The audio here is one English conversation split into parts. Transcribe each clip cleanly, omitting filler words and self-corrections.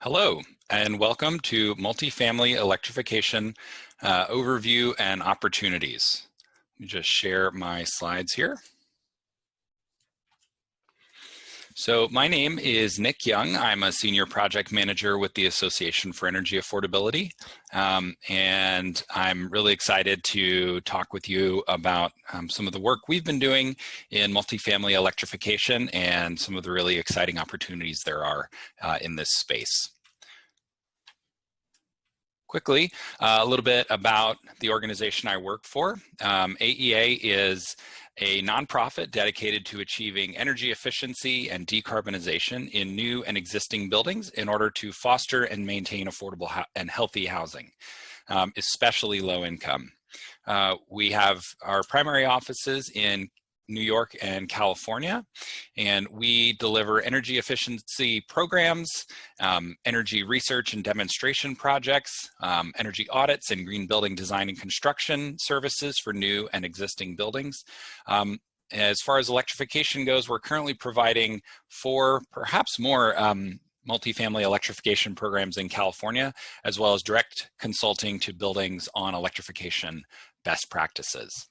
Hello, and welcome to Multifamily Electrification Overview and Opportunities. Let me just share my slides here. So my name is Nick Young. I'm a Senior Project Manager with the Association for Energy Affordability, and I'm really excited to talk with you about some of the work we've been doing in multifamily electrification and some of the really exciting opportunities there are in this space. Quickly, a little bit about the organization I work for. AEA is a nonprofit dedicated to achieving energy efficiency and decarbonization in new and existing buildings in order to foster and maintain affordable and healthy housing, especially low income. We have our primary offices in New York and California, and we deliver energy efficiency programs, energy research and demonstration projects, energy audits and green building design and construction services for new and existing buildings. As far as electrification goes, we're currently providing 4, perhaps more, multifamily electrification programs in California, as well as direct consulting to buildings on electrification best practices.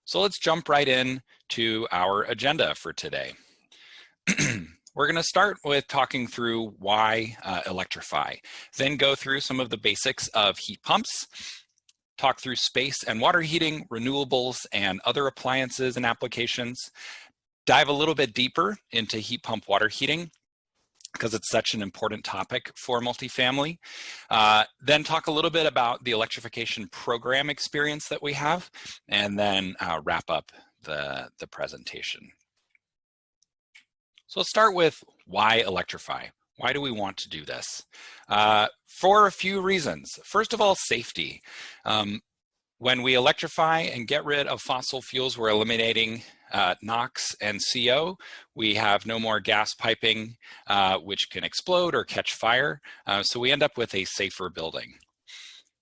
So let's jump right in to our agenda for today. We're going to start with talking through why electrify, then go through some of the basics of heat pumps, talk through space and water heating, renewables, and other appliances and applications, dive a little bit deeper into heat pump water heating, because it's such an important topic for multifamily. Then talk a little bit about the electrification program experience that we have, and then wrap up the presentation. So let's start with why electrify. Why do we want to do this? For a few reasons. First of all, safety. When we electrify and get rid of fossil fuels, we're eliminating NOx and CO. We have no more gas piping, which can explode or catch fire. So we end up with a safer building.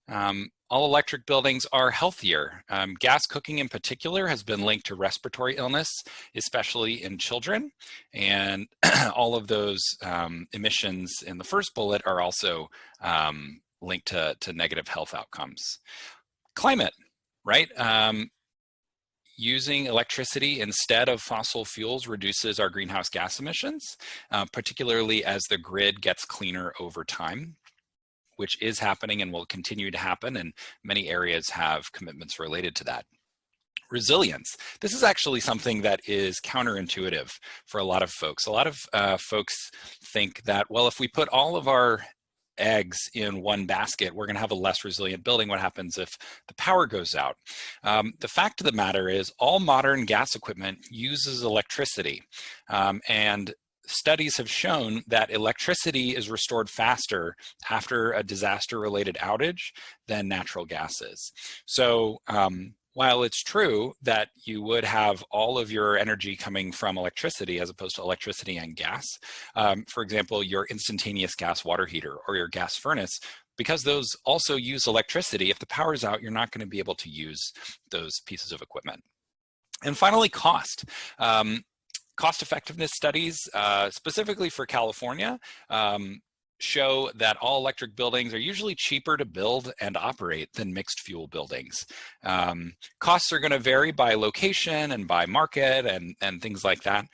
All electric buildings are healthier. Gas cooking in particular has been linked to respiratory illness, especially in children. And all of those emissions in the first bullet are also linked to negative health outcomes. Climate, right? Using electricity instead of fossil fuels reduces our greenhouse gas emissions, particularly as the grid gets cleaner over time, which is happening and will continue to happen, and many areas have commitments related to that. Resilience. This is actually something that is counterintuitive for a lot of folks. A lot of folks think that, well, if we put all of our eggs in one basket, we're going to have a less resilient building. What happens if the power goes out? The fact of the matter is all modern gas equipment uses electricity, and studies have shown that electricity is restored faster after a disaster-related outage than natural gas is. So while it's true that you would have all of your energy coming from electricity as opposed to electricity and gas, for example, your instantaneous gas water heater or your gas furnace, because those also use electricity, if the power's out, you're not going to be able to use those pieces of equipment. And finally, cost. Cost effectiveness studies, specifically for California, show that all electric buildings are usually cheaper to build and operate than mixed fuel buildings. Costs are going to vary by location and by market and things like that,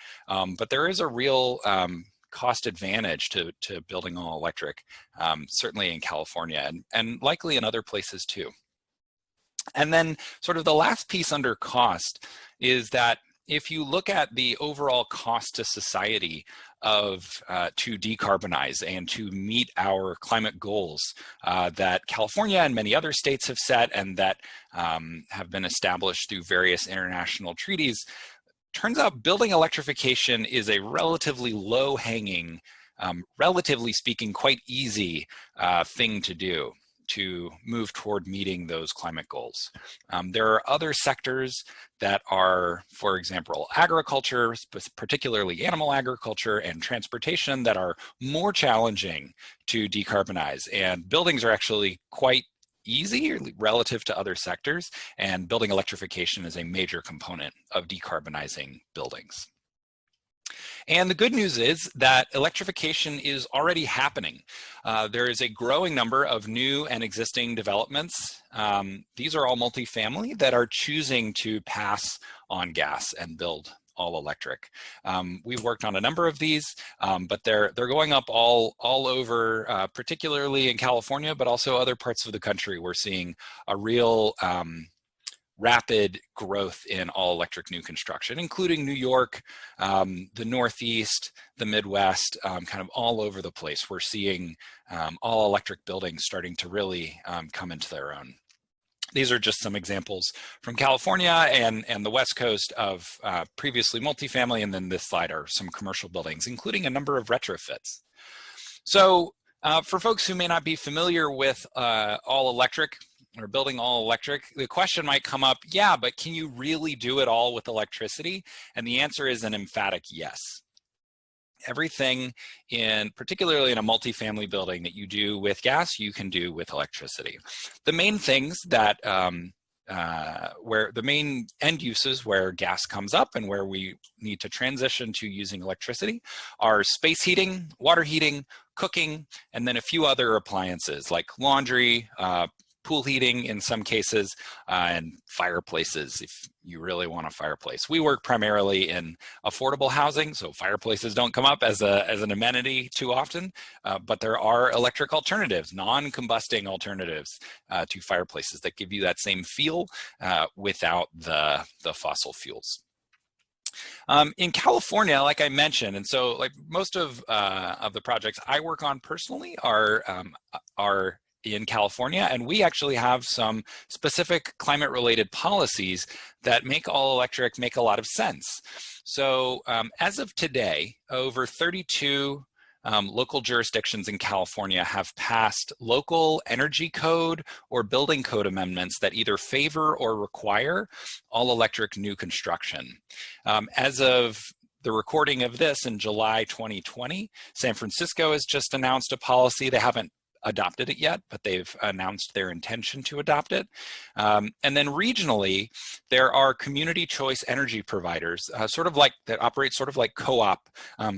but there is a real cost advantage to building all electric, certainly in California and likely in other places too. And then sort of the last piece under cost is that if you look at the overall cost to society to decarbonize and to meet our climate goals that California and many other states have set and that have been established through various international treaties, turns out building electrification is a relatively low-hanging, relatively speaking, quite easy thing to do to move toward meeting those climate goals. There are other sectors that are, for example, agriculture, particularly animal agriculture and transportation, that are more challenging to decarbonize. And buildings are actually quite easy relative to other sectors, and building electrification is a major component of decarbonizing buildings. And the good news is that electrification is already happening. There is a growing number of new and existing developments. These are all multifamily that are choosing to pass on gas and build all electric. We've worked on a number of these, but they're going up all over, particularly in California, but also other parts of the country. We're seeing a real rapid growth in all electric new construction, including New York, the Northeast, the Midwest, kind of all over the place. We're seeing all electric buildings starting to really come into their own. These are just some examples from California and the West Coast of previously multifamily, and then this slide are some commercial buildings, including a number of retrofits. So for folks who may not be familiar with all electric, or building all electric, the question might come up, yeah, but can you really do it all with electricity? And the answer is an emphatic yes. Everything particularly in a multifamily building that you do with gas, you can do with electricity. The main things that, where the main end uses where gas comes up and where we need to transition to using electricity are space heating, water heating, cooking, and then a few other appliances like laundry, pool heating in some cases, and fireplaces if you really want a fireplace. We work primarily in affordable housing, so fireplaces don't come up as an amenity too often, but there are electric alternatives, non-combusting alternatives to fireplaces that give you that same feel without the fossil fuels. In California, like I mentioned, and so like most of the projects I work on personally are in California, and we actually have some specific climate-related policies that make all electric make a lot of sense. So as of today, over 32 local jurisdictions in California have passed local energy code or building code amendments that either favor or require all electric new construction. As of the recording of this in July 2020, San Francisco has just announced a policy. They haven't adopted it yet, but they've announced their intention to adopt it. And then regionally, there are community choice energy providers, that operate sort of like co-op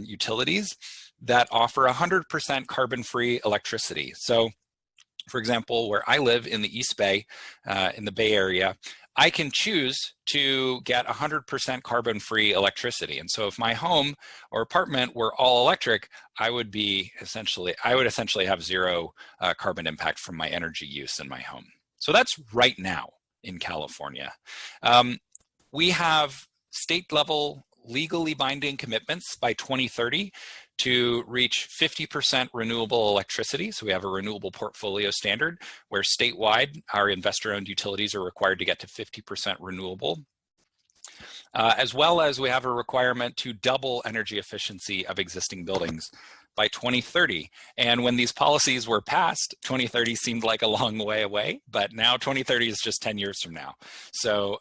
utilities that offer 100% carbon-free electricity. So, for example, where I live in the East Bay, in the Bay Area, I can choose to get 100% carbon-free electricity. And so if my home or apartment were all electric, I would essentially have zero carbon impact from my energy use in my home. So that's right now in California. We have state-level legally binding commitments by 2030 to reach 50% renewable electricity. So we have a renewable portfolio standard where statewide, our investor-owned utilities are required to get to 50% renewable. As well as we have a requirement to double energy efficiency of existing buildings by 2030. And when these policies were passed, 2030 seemed like a long way away, but now 2030 is just 10 years from now. So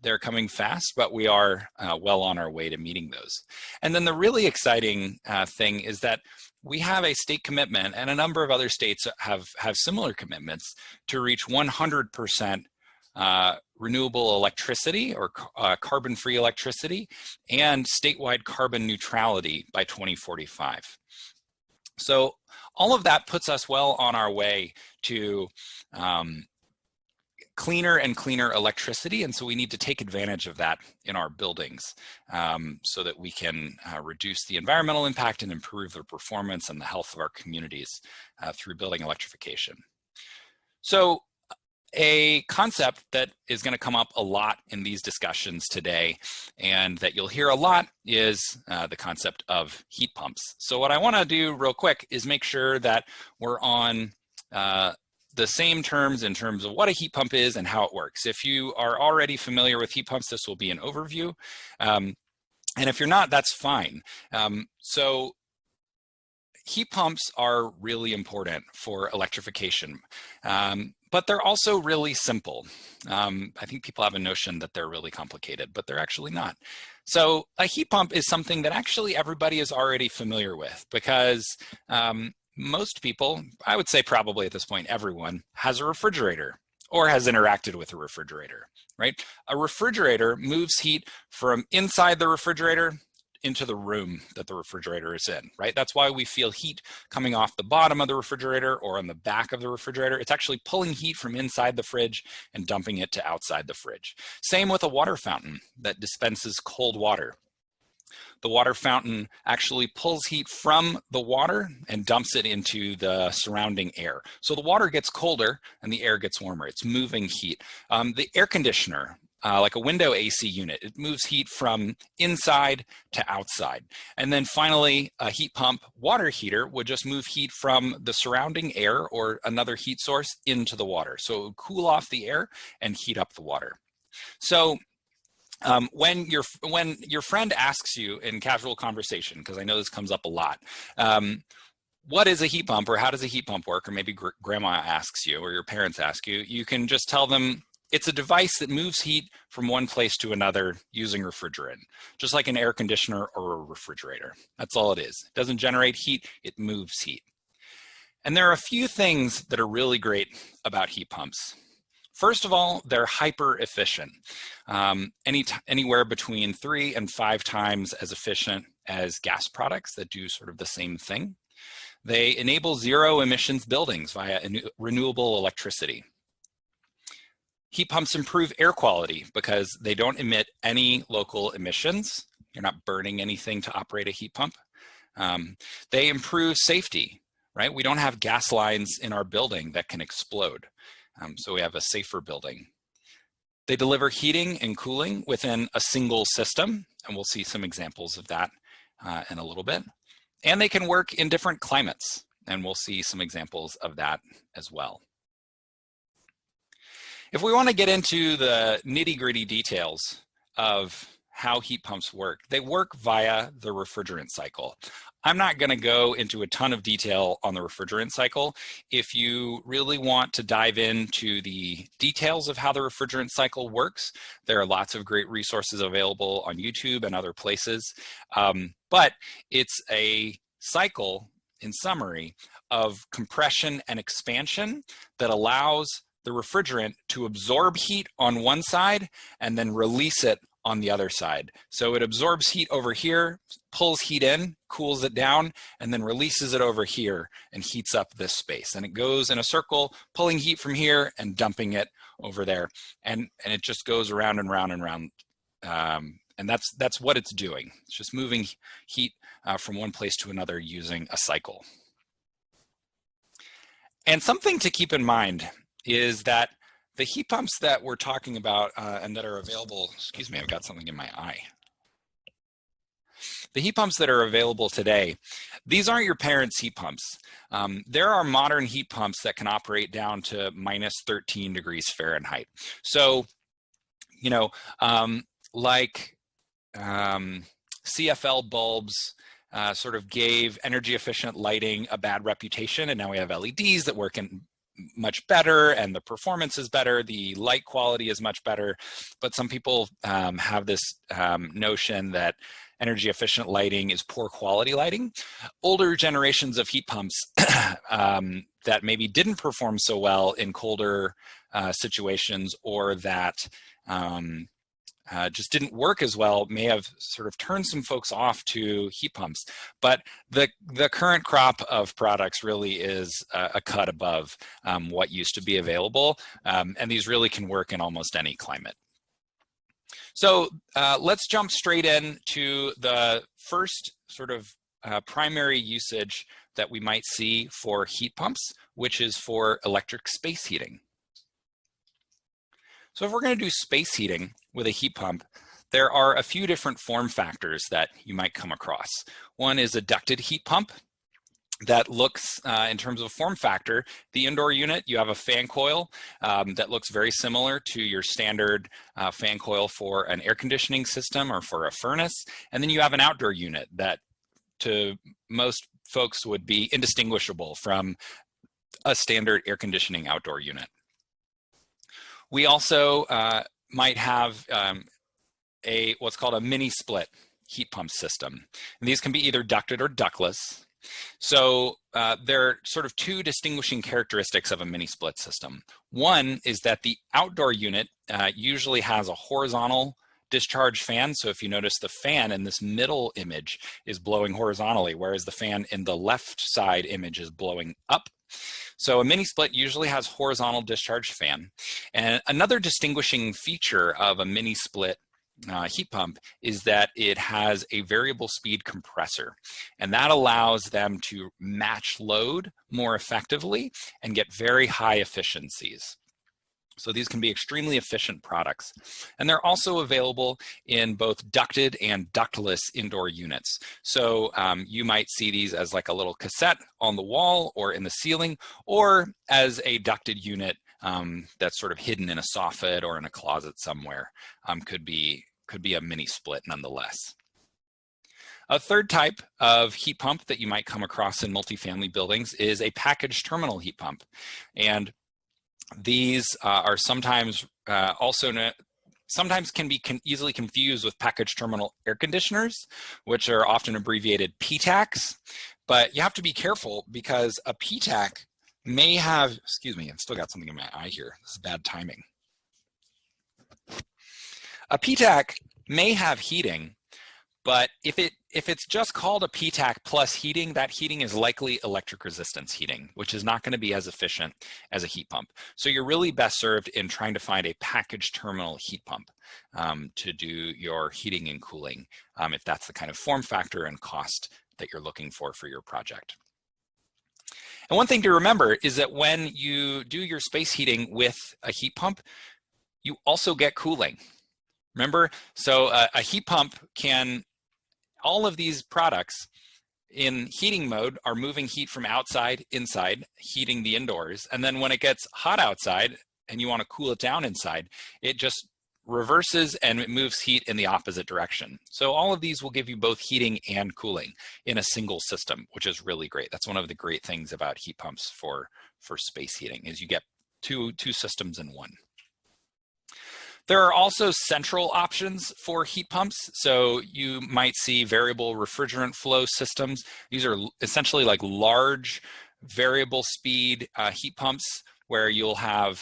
they're coming fast, but we are well on our way to meeting those. And then the really exciting thing is that we have a state commitment, and a number of other states have similar commitments to reach 100% renewable electricity or carbon-free electricity and statewide carbon neutrality by 2045. So all of that puts us well on our way to cleaner and cleaner electricity, and so we need to take advantage of that in our buildings so that we can reduce the environmental impact and improve the performance and the health of our communities through building electrification. So a concept that is going to come up a lot in these discussions today and that you'll hear a lot is the concept of heat pumps. So what I want to do real quick is make sure that we're on the same terms in terms of what a heat pump is and how it works. If you are already familiar with heat pumps, this will be an overview. And if you're not, that's fine. So heat pumps are really important for electrification, but they're also really simple. I think people have a notion that they're really complicated, but they're actually not. So a heat pump is something that actually everybody is already familiar with because most people, I would say probably at this point, everyone has a refrigerator or has interacted with a refrigerator, right? A refrigerator moves heat from inside the refrigerator into the room that the refrigerator is in, right? That's why we feel heat coming off the bottom of the refrigerator or on the back of the refrigerator. It's actually pulling heat from inside the fridge and dumping it to outside the fridge. Same with a water fountain that dispenses cold water. The water fountain actually pulls heat from the water and dumps it into the surrounding air. So the water gets colder and the air gets warmer. It's moving heat. The air conditioner, like a window AC unit, it moves heat from inside to outside. And then finally, a heat pump water heater would just move heat from the surrounding air or another heat source into the water. So it would cool off the air and heat up the water. So when your friend asks you in casual conversation, because I know this comes up a lot, what is a heat pump, or how does a heat pump work, or maybe grandma asks you or your parents ask you, you can just tell them it's a device that moves heat from one place to another using refrigerant, just like an air conditioner or a refrigerator. That's all it is. It doesn't generate heat, it moves heat. And there are a few things that are really great about heat pumps. First of all, they're hyper efficient, anywhere between 3 and 5 times as efficient as gas products that do sort of the same thing. They enable zero emissions buildings via renewable electricity. Heat pumps improve air quality because they don't emit any local emissions. You're not burning anything to operate a heat pump. They improve safety, right? We don't have gas lines in our building that can explode. So we have a safer building. They deliver heating and cooling within a single system, and we'll see some examples of that in a little bit. And they can work in different climates, and we'll see some examples of that as well. If we want to get into the nitty-gritty details of how heat pumps work, they work via the refrigerant cycle. I'm not going to go into a ton of detail on the refrigerant cycle. If you really want to dive into the details of how the refrigerant cycle works, there are lots of great resources available on YouTube and other places. But it's a cycle, in summary, of compression and expansion that allows the refrigerant to absorb heat on one side and then release it on the other side. So it absorbs heat over here, pulls heat in, cools it down, and then releases it over here and heats up this space. And it goes in a circle, pulling heat from here and dumping it over there. And it just goes around and round and round. And that's what it's doing. It's just moving heat from one place to another using a cycle. And something to keep in mind is that the heat pumps that we're talking about and that are available, excuse me, I've got something in my eye. The heat pumps that are available today, these aren't your parents' heat pumps. There are modern heat pumps that can operate down to minus 13 degrees Fahrenheit. So, you know, like CFL bulbs sort of gave energy efficient lighting a bad reputation, and now we have LEDs that work in much better and the performance is better, the light quality is much better, but some people have this notion that energy efficient lighting is poor quality lighting. Older generations of heat pumps that maybe didn't perform so well in colder situations, or that just didn't work as well, may have sort of turned some folks off to heat pumps. But the current crop of products really is a cut above what used to be available. And these really can work in almost any climate. So let's jump straight in to the first sort of primary usage that we might see for heat pumps, which is for electric space heating. So if we're going to do space heating with a heat pump, there are a few different form factors that you might come across. One is a ducted heat pump that looks, in terms of form factor, the indoor unit, you have a fan coil that looks very similar to your standard fan coil for an air conditioning system or for a furnace. And then you have an outdoor unit that to most folks would be indistinguishable from a standard air conditioning outdoor unit. We also might have what's called a mini split heat pump system. And these can be either ducted or ductless. So there are sort of two distinguishing characteristics of a mini split system. One is that the outdoor unit usually has a horizontal discharge fan. So if you notice, the fan in this middle image is blowing horizontally, whereas the fan in the left side image is blowing up. So a mini split usually has horizontal discharge fan. And another distinguishing feature of a mini split heat pump is that it has a variable speed compressor, and that allows them to match load more effectively and get very high efficiencies. So these can be extremely efficient products. And they're also available in both ducted and ductless indoor units. So you might see these as like a little cassette on the wall or in the ceiling, or as a ducted unit that's sort of hidden in a soffit or in a closet somewhere. Could be a mini split nonetheless. A third type of heat pump that you might come across in multifamily buildings is a packaged terminal heat pump. And these are sometimes sometimes can be easily confused with packaged terminal air conditioners, which are often abbreviated PTACs. But you have to be careful because a PTAC may have, excuse me, I've still got something in my eye here. This is bad timing. A PTAC may have heating, but if it's just called a PTAC plus heating, that heating is likely electric resistance heating, which is not going to be as efficient as a heat pump. So you're really best served in trying to find a packaged terminal heat pump to do your heating and cooling, if that's the kind of form factor and cost that you're looking for your project. And one thing to remember is that when you do your space heating with a heat pump, you also get cooling. Remember, so a heat pump can, all of these products in heating mode are moving heat from outside inside, heating the indoors. And then when it gets hot outside and you want to cool it down inside, it just reverses and it moves heat in the opposite direction. So all of these will give you both heating and cooling in a single system, which is really great. That's one of the great things about heat pumps for space heating, is you get two systems in one. There are also central options for heat pumps. So you might see variable refrigerant flow systems. These are essentially like large variable speed heat pumps where you'll have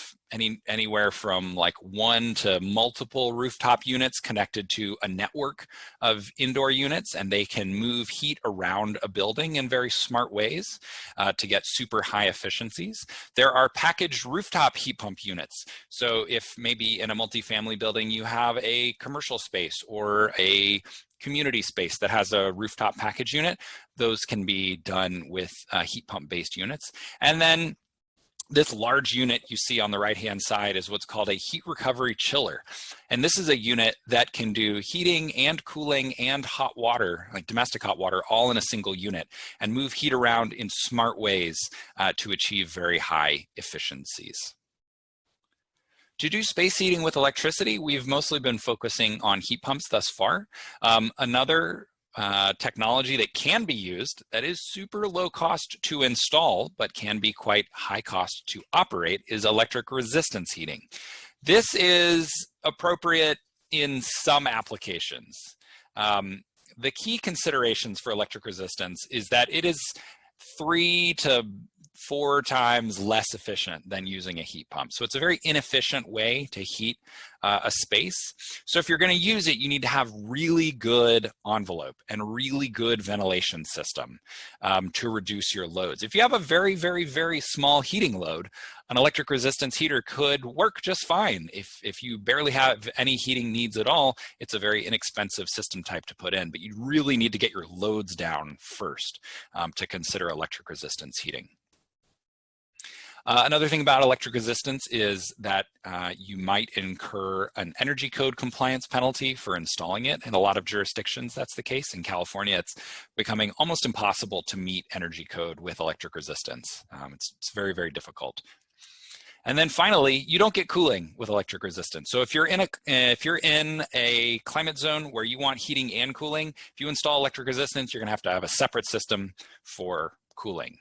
anywhere from like 1 to multiple rooftop units connected to a network of indoor units, and they can move heat around a building in very smart ways to get super high efficiencies. There are packaged rooftop heat pump units. So if maybe in a multifamily building you have a commercial space or a community space that has a rooftop package unit, those can be done with heat pump based units. And then this large unit you see on the right-hand side is what's called a heat recovery chiller. And this is a unit that can do heating and cooling and hot water, like domestic hot water, all in a single unit, and move heat around in smart ways to achieve very high efficiencies. To do space heating with electricity, we've mostly been focusing on heat pumps thus far. Another technology that can be used that is super low cost to install but can be quite high cost to operate is electric resistance heating. This is appropriate in some applications. The key considerations for electric resistance is that it is 3 to 4 times less efficient than using a heat pump. So it's a very inefficient way to heat a space. So if you're going to use it, you need to have really good envelope and really good ventilation system to reduce your loads. If you have a very, very, very small heating load, an electric resistance heater could work just fine. If you barely have any heating needs at all, it's a very inexpensive system type to put in, but you really need to get your loads down first to consider electric resistance heating. Another thing about electric resistance is that you might incur an energy code compliance penalty for installing it. In a lot of jurisdictions, that's the case. In California, it's becoming almost impossible to meet energy code with electric resistance. It's very, very difficult. And then finally, you don't get cooling with electric resistance. So if you're in a climate zone where you want heating and cooling, if you install electric resistance, you're going to have a separate system for cooling.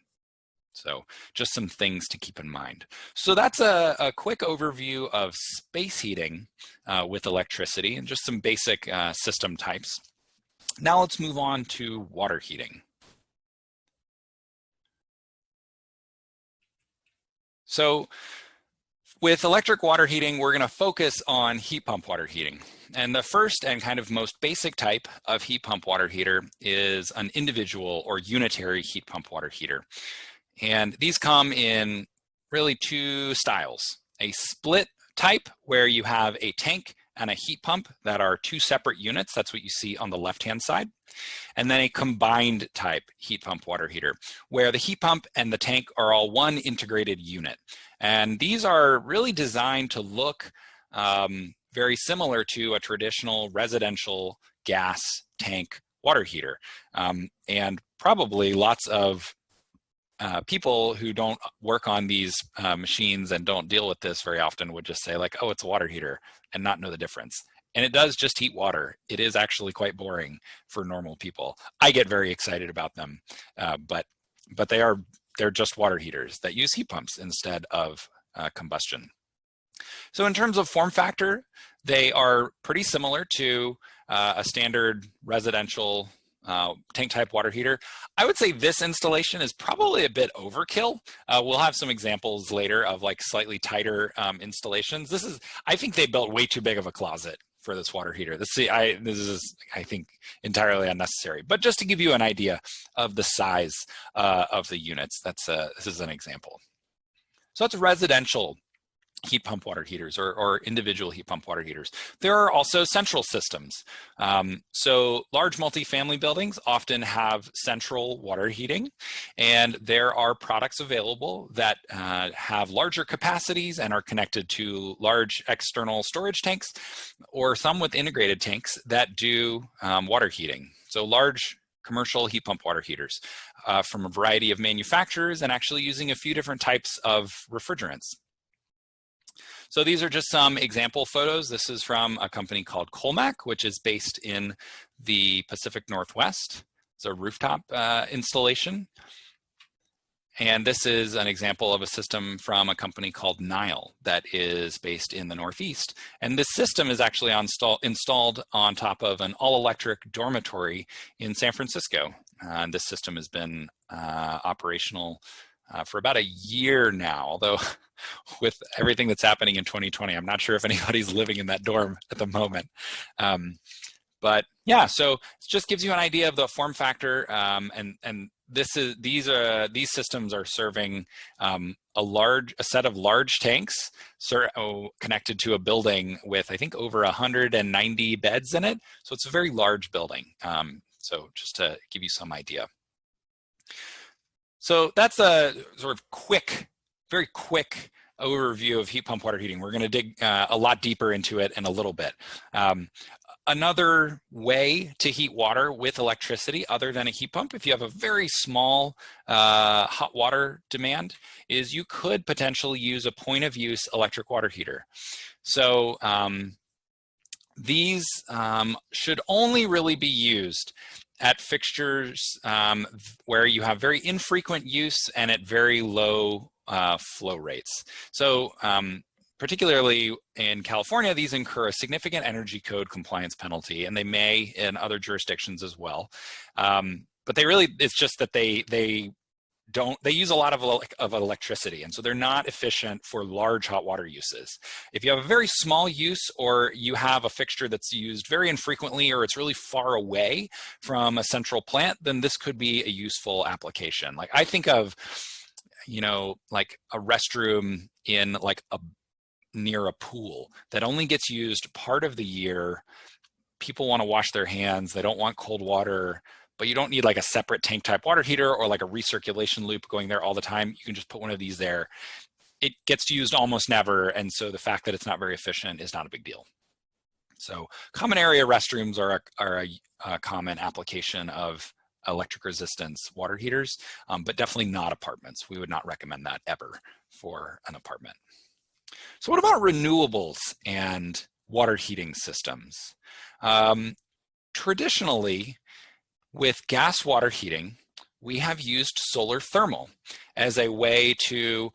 So just some things to keep in mind. So that's a quick overview of space heating with electricity and just some basic system types. Now let's move on to water heating. So With electric water heating, we're going to focus on heat pump water heating. And the first and kind of most basic type of heat pump water heater is an individual or unitary heat pump water heater. And these come in really two styles. A split type where you have a tank and a heat pump that are two separate units. That's what you see on the left-hand side. And then a combined type heat pump water heater where the heat pump and the tank are all one integrated unit. And these are really designed to look very similar to a traditional residential gas tank water heater. And probably lots of people who don't work on these machines and don't deal with this very often would just say like, oh, it's a water heater and not know the difference. And it does just heat water. It is actually quite boring for normal people. I get very excited about them, but they're just water heaters that use heat pumps instead of combustion. So in terms of form factor, they are pretty similar to a standard residential tank type water heater. I would say this installation is probably a bit overkill. We'll have some examples later of like slightly tighter installations. I think they built way too big of a closet for this water heater. This is, I think, entirely unnecessary. But just to give you an idea of the size of the units, this is an example. So that's residential heat pump water heaters or individual heat pump water heaters. There are also central systems. So large multifamily buildings often have central water heating, and there are products available that have larger capacities and are connected to large external storage tanks, or some with integrated tanks that do water heating. So large commercial heat pump water heaters from a variety of manufacturers and actually using a few different types of refrigerants. So these are just some example photos. This is from a company called Colmac, which is based in the Pacific Northwest. It's a rooftop installation. And this is an example of a system from a company called Nile that is based in the Northeast. And this system is actually installed on top of an all-electric dormitory in San Francisco. And this system has been operational for about a year now, although with everything that's happening in 2020, I'm not sure if anybody's living in that dorm at the moment. But yeah, so it just gives you an idea of the form factor, and these systems are serving a set of large tanks connected to a building with, I think, over 190 beds in it. So it's a very large building. So just to give you some idea. So that's a sort of very quick overview of heat pump water heating. We're going to dig a lot deeper into it in a little bit. Another way to heat water with electricity other than a heat pump, if you have a very small hot water demand, is you could potentially use a point of use electric water heater. So these should only really be used at fixtures where you have very infrequent use and at very low flow rates. So particularly in California, these incur a significant energy code compliance penalty, and they may in other jurisdictions as well. But it's just that they use a lot of electricity, and so they're not efficient for large hot water uses. If you have a very small use, or you have a fixture that's used very infrequently, or it's really far away from a central plant, then this could be a useful application. Like I think of, like a restroom in like near a pool that only gets used part of the year. People want to wash their hands. They don't want cold water. But you don't need like a separate tank type water heater or like a recirculation loop going there all the time. You can just put one of these there. It gets used almost never, and so the fact that it's not very efficient is not a big deal. So common area restrooms are a common application of electric resistance water heaters, but definitely not apartments. We would not recommend that ever for an apartment. So what about renewables and water heating systems? Traditionally, with gas water heating, we have used solar thermal as a way to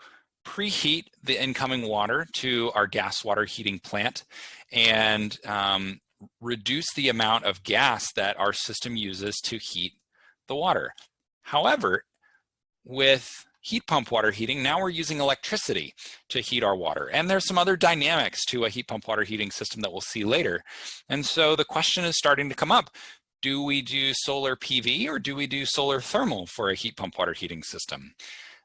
preheat the incoming water to our gas water heating plant and reduce the amount of gas that our system uses to heat the water. However, with heat pump water heating, now we're using electricity to heat our water. And there's some other dynamics to a heat pump water heating system that we'll see later. And so the question is starting to come up. Do we do solar PV or do we do solar thermal for a heat pump water heating system?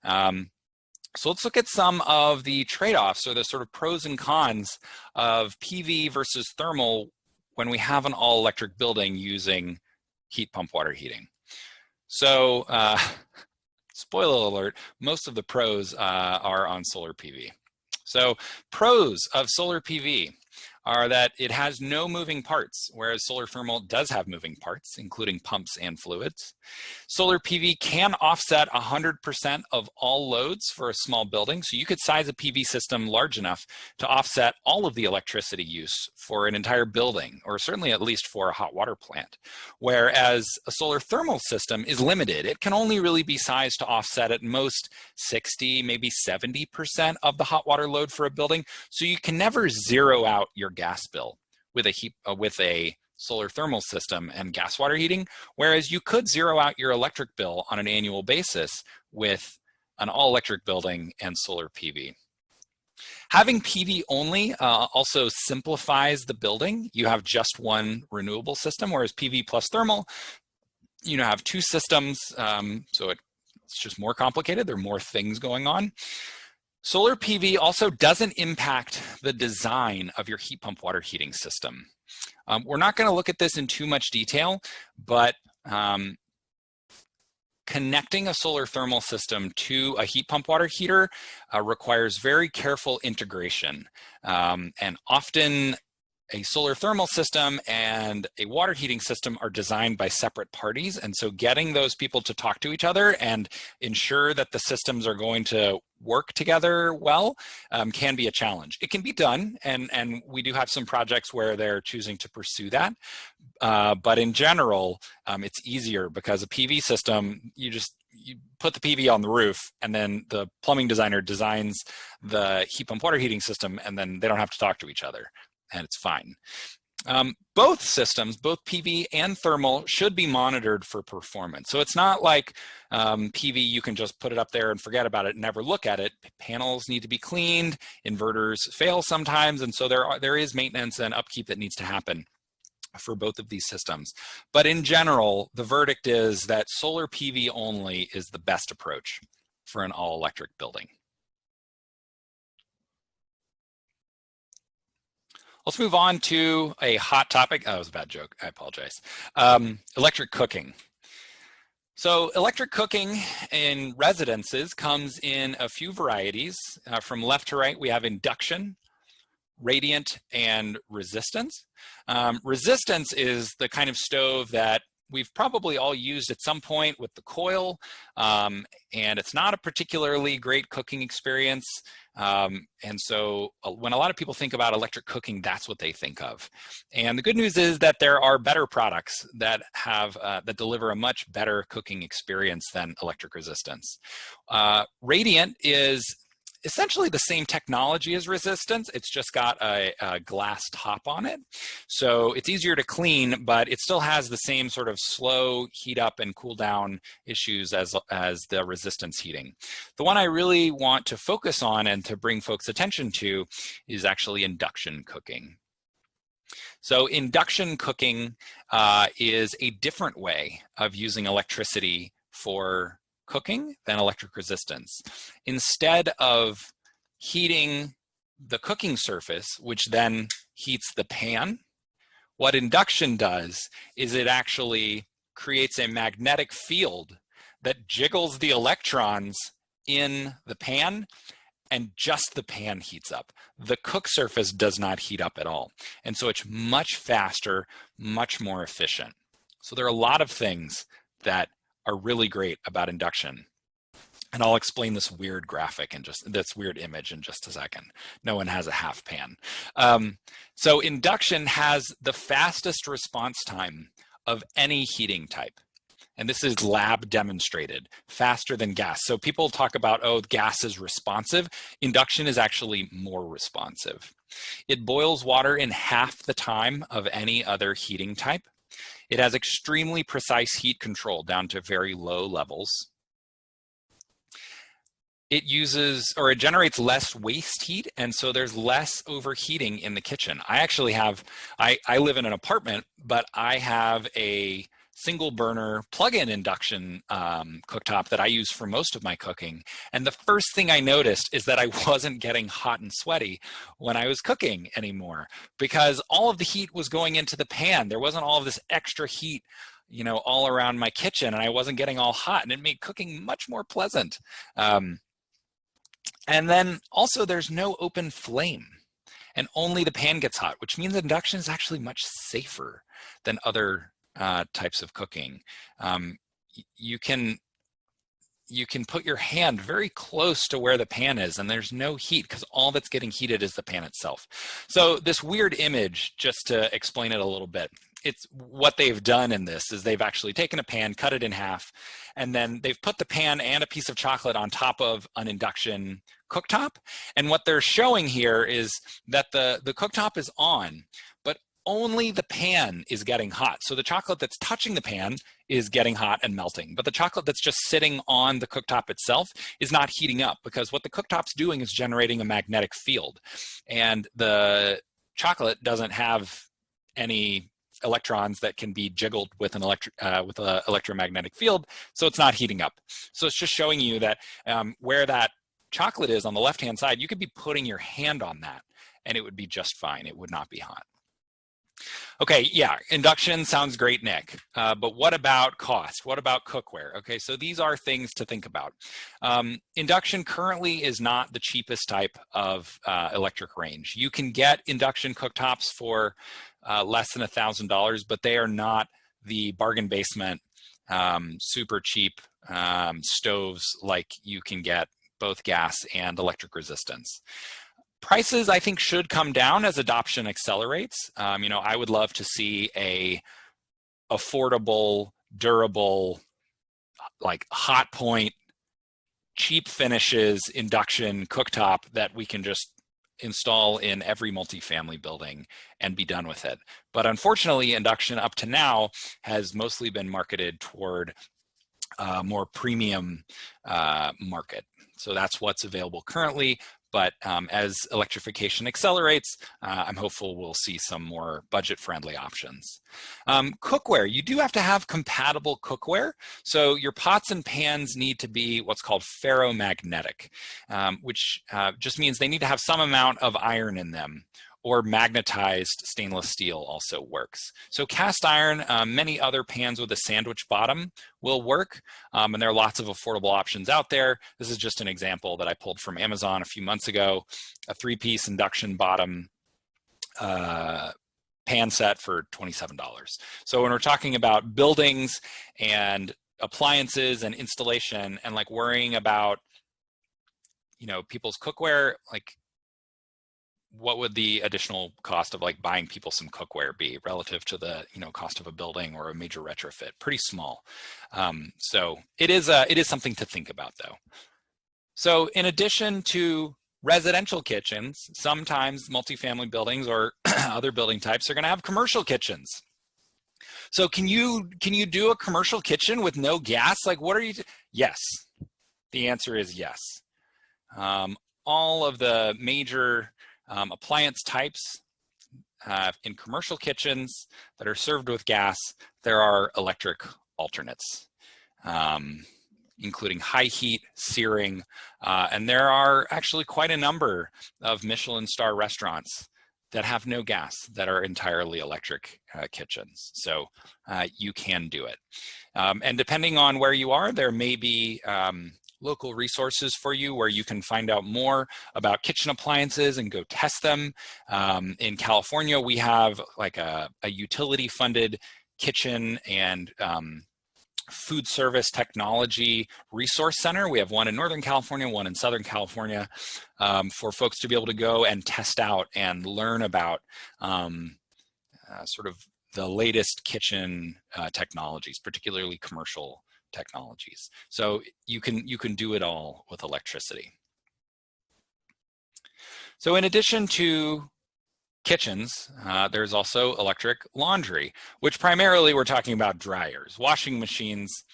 So let's look at some of the trade-offs or the sort of pros and cons of PV versus thermal when we have an all-electric building using heat pump water heating. So spoiler alert, most of the pros are on solar PV. So pros of solar PV are that it has no moving parts, whereas solar thermal does have moving parts, including pumps and fluids. Solar PV can offset 100% of all loads for a small building, so you could size a PV system large enough to offset all of the electricity use for an entire building, or certainly at least for a hot water plant. Whereas a solar thermal system is limited. It can only really be sized to offset at most 60, maybe 70% of the hot water load for a building, so you can never zero out your gas bill with a solar thermal system and gas water heating, whereas you could zero out your electric bill on an annual basis with an all-electric building and solar PV. Having PV only also simplifies the building. You have just one renewable system, whereas PV plus thermal, you know, have two systems, so it's just more complicated. There are more things going on. Solar PV also doesn't impact the design of your heat pump water heating system. We're not going to look at this in too much detail, but connecting a solar thermal system to a heat pump water heater requires very careful integration. And often a solar thermal system and a water heating system are designed by separate parties. And so getting those people to talk to each other and ensure that the systems are going to work together well can be a challenge. It can be done, and we do have some projects where they're choosing to pursue that. But in general, it's easier because a PV system, you put the PV on the roof, and then the plumbing designer designs the heat pump water heating system, and then they don't have to talk to each other, and it's fine. Both systems, both PV and thermal, should be monitored for performance. So it's not like PV, you can just put it up there and forget about it and never look at it. Panels need to be cleaned, inverters fail sometimes, and so there is maintenance and upkeep that needs to happen for both of these systems. But in general, the verdict is that solar PV only is the best approach for an all-electric building. Let's move on to a hot topic. Oh, that was a bad joke. I apologize. Electric cooking. So electric cooking in residences comes in a few varieties. From left to right, we have induction, radiant, and resistance. Resistance is the kind of stove that we've probably all used at some point with the coil, and it's not a particularly great cooking experience. And so when a lot of people think about electric cooking, that's what they think of. And the good news is that there are better products that that deliver a much better cooking experience than electric resistance. Radiant is essentially the same technology as resistance. It's just got a glass top on it. So it's easier to clean, but it still has the same sort of slow heat up and cool down issues as the resistance heating. The one I really want to focus on and to bring folks' attention to is actually induction cooking. So induction cooking is a different way of using electricity for cooking than electric resistance. Instead of heating the cooking surface, which then heats the pan, what induction does is it actually creates a magnetic field that jiggles the electrons in the pan, and just the pan heats up. The cook surface does not heat up at all. And so it's much faster, much more efficient. So there are a lot of things that are really great about induction. And I'll explain this weird graphic and this weird image in just a second. No one has a half pan. So induction has the fastest response time of any heating type. And this is lab demonstrated, faster than gas. So people talk about, oh, gas is responsive. Induction is actually more responsive. It boils water in half the time of any other heating type. It has extremely precise heat control down to very low levels. it uses, or it generates less waste heat, and so there's less overheating in the kitchen. I actually have, I live in an apartment, but I have a single burner plug-in induction cooktop that I use for most of my cooking. And the first thing I noticed is that I wasn't getting hot and sweaty when I was cooking anymore, because all of the heat was going into the pan. There wasn't all of this extra heat, you know, all around my kitchen, and I wasn't getting all hot, and it made cooking much more pleasant. And then also there's no open flame, and only the pan gets hot, which means induction is actually much safer than other types of cooking. You can put your hand very close to where the pan is, and there's no heat because all that's getting heated is the pan itself. So this weird image, just to explain it a little bit, it's what they've done in this is they've actually taken a pan, cut it in half, and then they've put the pan and a piece of chocolate on top of an induction cooktop. And what they're showing here is that the cooktop is on, but only the pan is getting hot. So the chocolate that's touching the pan is getting hot and melting, but the chocolate that's just sitting on the cooktop itself is not heating up, because what the cooktop's doing is generating a magnetic field, and the chocolate doesn't have any electrons that can be jiggled with an electromagnetic field, so it's not heating up. So it's just showing you that where that chocolate is on the left-hand side, you could be putting your hand on that and it would be just fine. It would not be hot. Okay, yeah, induction sounds great, Nick, but what about cost? What about cookware? Okay, so these are things to think about. Induction currently is not the cheapest type of electric range. You can get induction cooktops for less than $1,000, but they are not the bargain basement, super cheap stoves like you can get both gas and electric resistance. Prices, I think, should come down as adoption accelerates. You know, I would love to see a affordable, durable, like hot point, cheap finishes induction cooktop that we can just install in every multifamily building and be done with it. But unfortunately, induction up to now has mostly been marketed toward a more premium market. So that's what's available currently. But as electrification accelerates, I'm hopeful we'll see some more budget-friendly options. Cookware, you do have to have compatible cookware. So your pots and pans need to be what's called ferromagnetic, which just means they need to have some amount of iron in them, or magnetized stainless steel also works. So cast iron, many other pans with a sandwich bottom will work, and there are lots of affordable options out there. This is just an example that I pulled from Amazon a few months ago, a 3-piece induction bottom pan set for $27. So when we're talking about buildings and appliances and installation and like worrying about, you know, people's cookware, like what would the additional cost of like buying people some cookware be relative to the, you know, cost of a building or a major retrofit? Pretty small. So it is something to think about though. So in addition to residential kitchens, sometimes multifamily buildings or other building types are going to have commercial kitchens. So can you do a commercial kitchen with no gas? Like what are you? Yes, the answer is yes. All of the major appliance types in commercial kitchens that are served with gas, there are electric alternates, including high heat, searing, and there are actually quite a number of Michelin star restaurants that have no gas that are entirely electric kitchens. So you can do it. And depending on where you are, there may be local resources for you where you can find out more about kitchen appliances and go test them. In California, we have like a utility funded kitchen and food service technology resource center. We have one in Northern California, one in Southern California, for folks to be able to go and test out and learn about sort of the latest kitchen technologies, particularly commercial technologies. So you can do it all with electricity. So in addition to kitchens, there's also electric laundry, which primarily we're talking about dryers. Washing machines,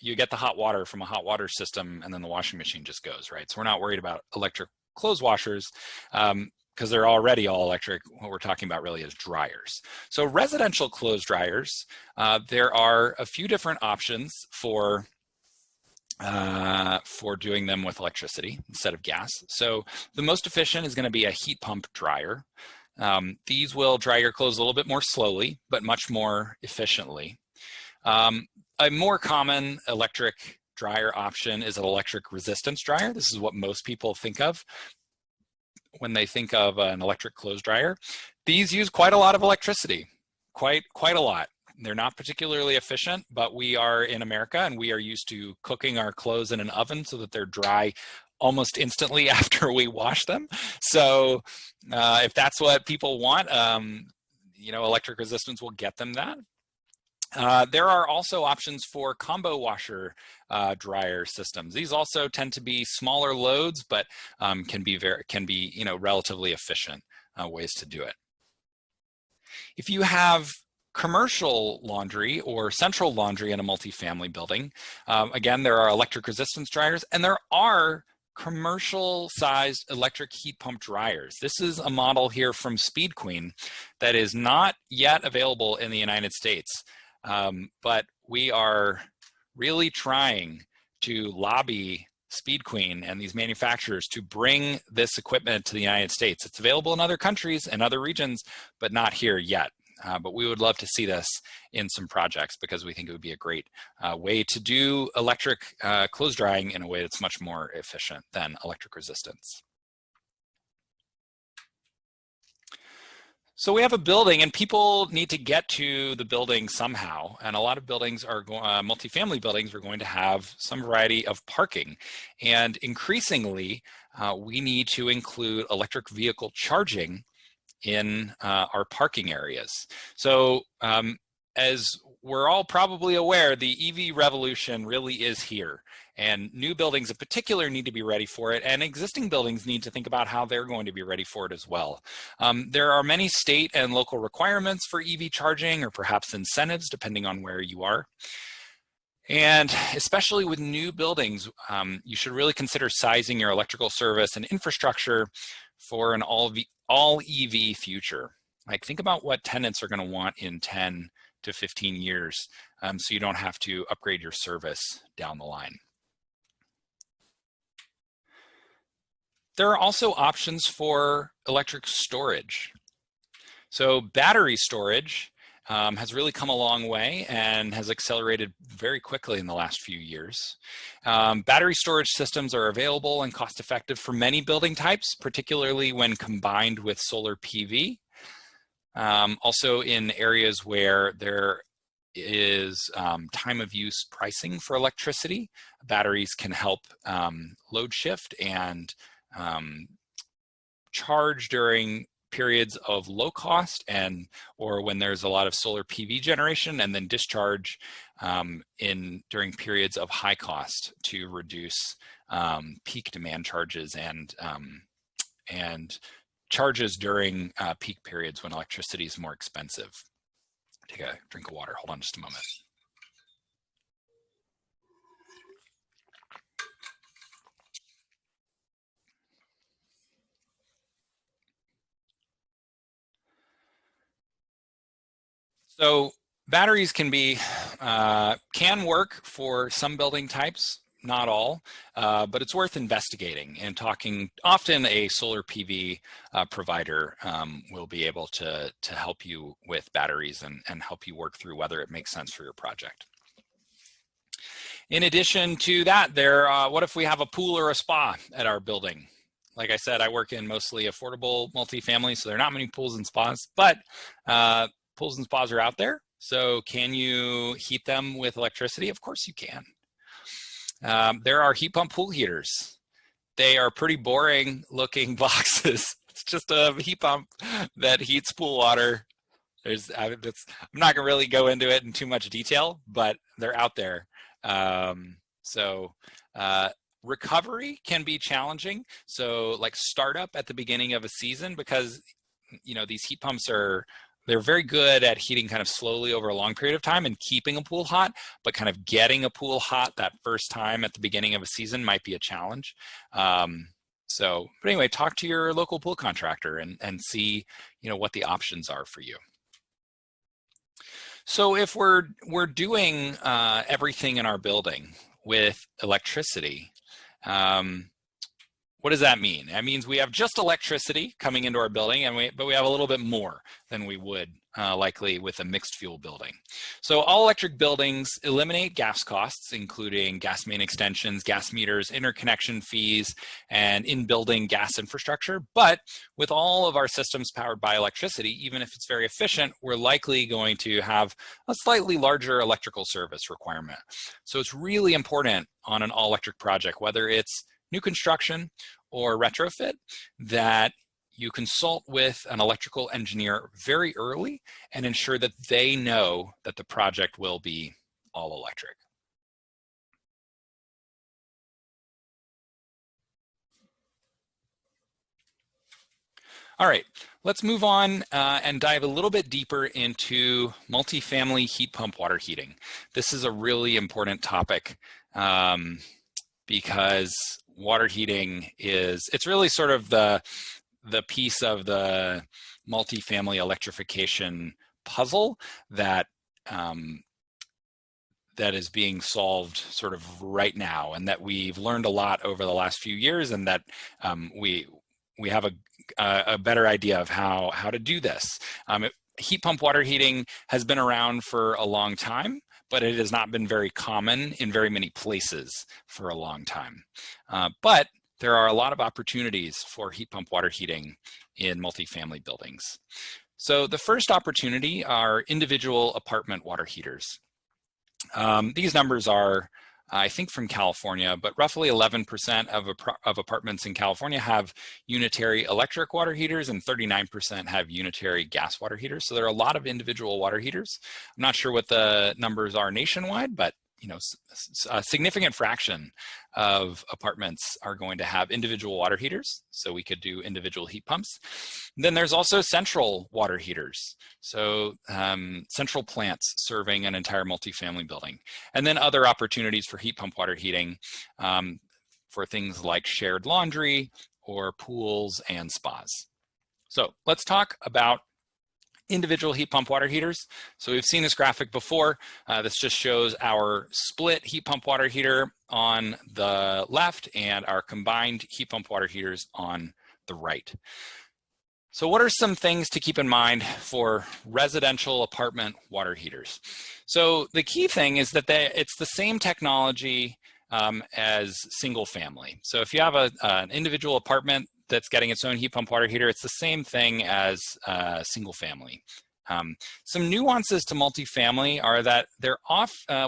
you get the hot water from a hot water system, and then the washing machine just goes, right? So we're not worried about electric clothes washers because they're already all electric. What we're talking about really is dryers. So residential clothes dryers, there are a few different options for doing them with electricity instead of gas. So the most efficient is going to be a heat pump dryer. These will dry your clothes a little bit more slowly, but much more efficiently. A more common electric dryer option is an electric resistance dryer. This is what most people think of when they think of an electric clothes dryer. These use quite a lot of electricity, quite a lot. They're not particularly efficient, but we are in America and we are used to cooking our clothes in an oven so that they're dry almost instantly after we wash them. So if that's what people want, electric resistance will get them that. There are also options for combo washer dryer systems. These also tend to be smaller loads, but can be relatively efficient ways to do it. If you have commercial laundry or central laundry in a multifamily building, again, there are electric resistance dryers, and there are commercial sized electric heat pump dryers. This is a model here from Speed Queen that is not yet available in the United States, but we are really trying to lobby Speed Queen and these manufacturers to bring this equipment to the United States. It's available in other countries and other regions, but not here yet. But we would love to see this in some projects because we think it would be a great way to do electric clothes drying in a way that's much more efficient than electric resistance. So we have a building and people need to get to the building somehow. And a lot of buildings are multifamily buildings are going to have some variety of parking. And increasingly, we need to include electric vehicle charging in our parking areas. So as we're all probably aware, the EV revolution really is here. And new buildings in particular need to be ready for it, and existing buildings need to think about how they're going to be ready for it as well. There are many state and local requirements for EV charging, or perhaps incentives, depending on where you are. And especially with new buildings, you should really consider sizing your electrical service and infrastructure for an all EV future. Like, think about what tenants are going to want in 10 to 15 years, so you don't have to upgrade your service down the line. There are also options for electric storage. So battery storage has really come a long way and has accelerated very quickly in the last few years. Battery storage systems are available and cost-effective for many building types, particularly when combined with solar PV. Also in areas where there is time of use pricing for electricity, batteries can help load shift and charge during periods of low cost or when there's a lot of solar PV generation, and then discharge during periods of high cost to reduce peak demand charges and charges during peak periods when electricity is more expensive. Take a drink of water. Hold on just a moment. So batteries can work for some building types, not all, but it's worth investigating and talking. Often a solar PV provider will be able to help you with batteries and help you work through whether it makes sense for your project. In addition to that, what if we have a pool or a spa at our building? Like I said, I work in mostly affordable multifamily, so there are not many pools and spas, but pools and spas are out there. So can you heat them with electricity? Of course you can. There are heat pump pool heaters. They are pretty boring looking boxes. It's just a heat pump that heats pool water. I'm not gonna really go into it in too much detail, but they're out there. Recovery can be challenging. So like startup at the beginning of a season, because these heat pumps are they're very good at heating kind of slowly over a long period of time and keeping a pool hot, but kind of getting a pool hot that first time at the beginning of a season might be a challenge. But anyway, talk to your local pool contractor and see, what the options are for you. So if we're doing everything in our building with electricity, what does that mean? That means we have just electricity coming into our building, but we have a little bit more than we would likely with a mixed fuel building. So all electric buildings eliminate gas costs, including gas main extensions, gas meters, interconnection fees, and in-building gas infrastructure. But with all of our systems powered by electricity, even if it's very efficient, we're likely going to have a slightly larger electrical service requirement. So it's really important on an all-electric project, whether it's new construction or retrofit, that you consult with an electrical engineer very early and ensure that they know that the project will be all electric. All right, let's move on and dive a little bit deeper into multifamily heat pump water heating. This is a really important topic because water heating it's really sort of the piece of the multifamily electrification puzzle that that is being solved sort of right now, and that we've learned a lot over the last few years, and that we have a better idea of how to do this. Heat pump water heating has been around for a long time, but it has not been very common in very many places for a long time. But there are a lot of opportunities for heat pump water heating in multifamily buildings. So the first opportunity are individual apartment water heaters. These numbers are, I think, from California, but roughly 11% of apartments in California have unitary electric water heaters and 39% have unitary gas water heaters. So there are a lot of individual water heaters. I'm not sure what the numbers are nationwide, but a significant fraction of apartments are going to have individual water heaters, so we could do individual heat pumps. Then there's also central water heaters, so central plants serving an entire multifamily building. And then other opportunities for heat pump water heating for things like shared laundry or pools and spas. So let's talk about individual heat pump water heaters. So we've seen this graphic before. This just shows our split heat pump water heater on the left and our combined heat pump water heaters on the right. So what are some things to keep in mind for residential apartment water heaters? So the key thing is that it's the same technology as single family. So if you have an individual apartment that's getting its own heat pump water heater, it's the same thing as single family. Some nuances to multifamily are that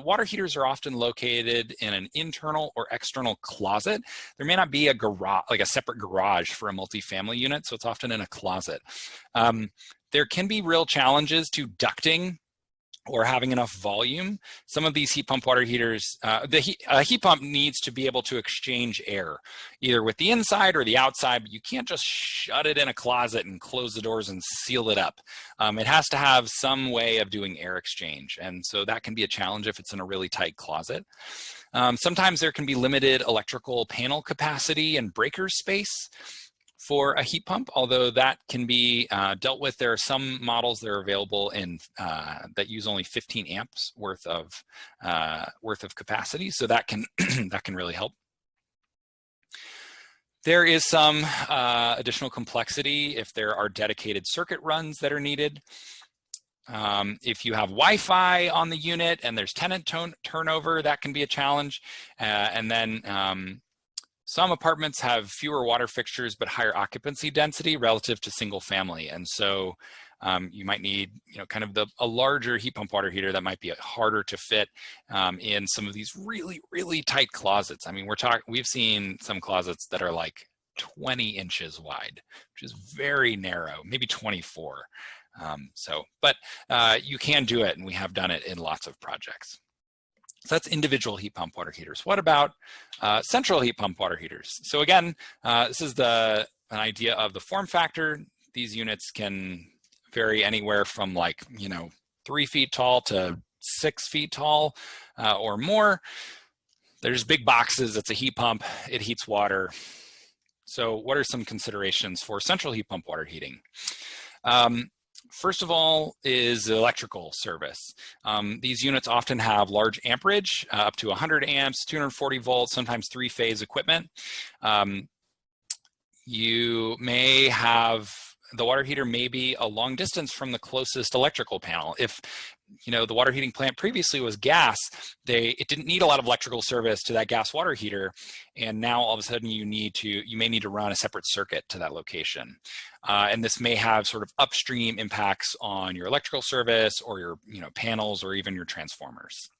water heaters are often located in an internal or external closet. There may not be a garage, like a separate garage for a multifamily unit, so it's often in a closet. There can be real challenges to ducting or having enough volume. Some of these heat pump water heaters, a heat pump needs to be able to exchange air, either with the inside or the outside, but you can't just shut it in a closet and close the doors and seal it up. It has to have some way of doing air exchange, and so that can be a challenge if it's in a really tight closet. Sometimes there can be limited electrical panel capacity and breaker space for a heat pump, although that can be dealt with. There are some models that are available that use only 15 amps worth of capacity, so that can that can really help. There is some additional complexity if there are dedicated circuit runs that are needed. If you have Wi-Fi on the unit and there's tenant turnover, that can be a challenge. And then some apartments have fewer water fixtures but higher occupancy density relative to single family, and so you might need kind of a larger heat pump water heater that might be harder to fit in some of these really tight closets. I mean, we've seen some closets that are like 20 inches wide, which is very narrow, maybe 24. But you can do it, and we have done it in lots of projects. So that's individual heat pump water heaters. What about central heat pump water heaters? So again, this is an idea of the form factor. These units can vary anywhere from like, 3 feet tall to 6 feet tall or more. There's big boxes, it's a heat pump, it heats water. So what are some considerations for central heat pump water heating? First of all is electrical service. These units often have large amperage, up to 100 amps, 240 volts, sometimes 3-phase equipment. You may have, the water heater may be a long distance from the closest electrical panel. If the water heating plant previously was gas, it didn't need a lot of electrical service to that gas water heater, and now all of a sudden you may need to run a separate circuit to that location. And this may have sort of upstream impacts on your electrical service or your panels or even your transformers.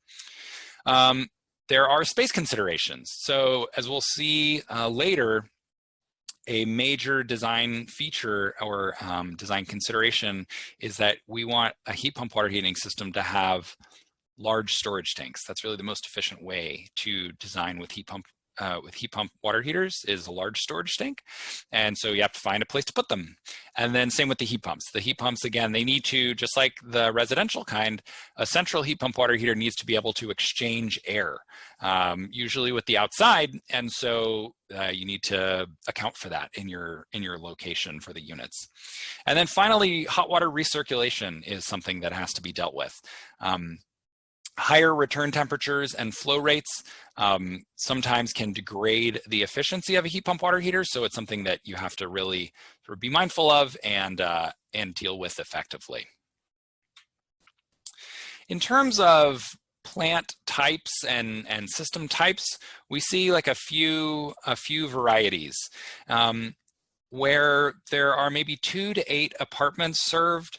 There are space considerations. So as we'll see later, a major design feature or design consideration is that we want a heat pump water heating system to have large storage tanks. That's really the most efficient way to design with heat pump water heaters is a large storage tank. And so you have to find a place to put them. And then same with the heat pumps. The heat pumps, again, they need to, just like the residential kind, a central heat pump water heater needs to be able to exchange air, usually with the outside. And so you need to account for that in your location for the units. And then finally, hot water recirculation is something that has to be dealt with. Higher return temperatures and flow rates sometimes can degrade the efficiency of a heat pump water heater, so it's something that you have to really sort of be mindful of and deal with effectively. In terms of plant types and system types, we see like a few varieties. Where there are maybe 2 to 8 apartments served,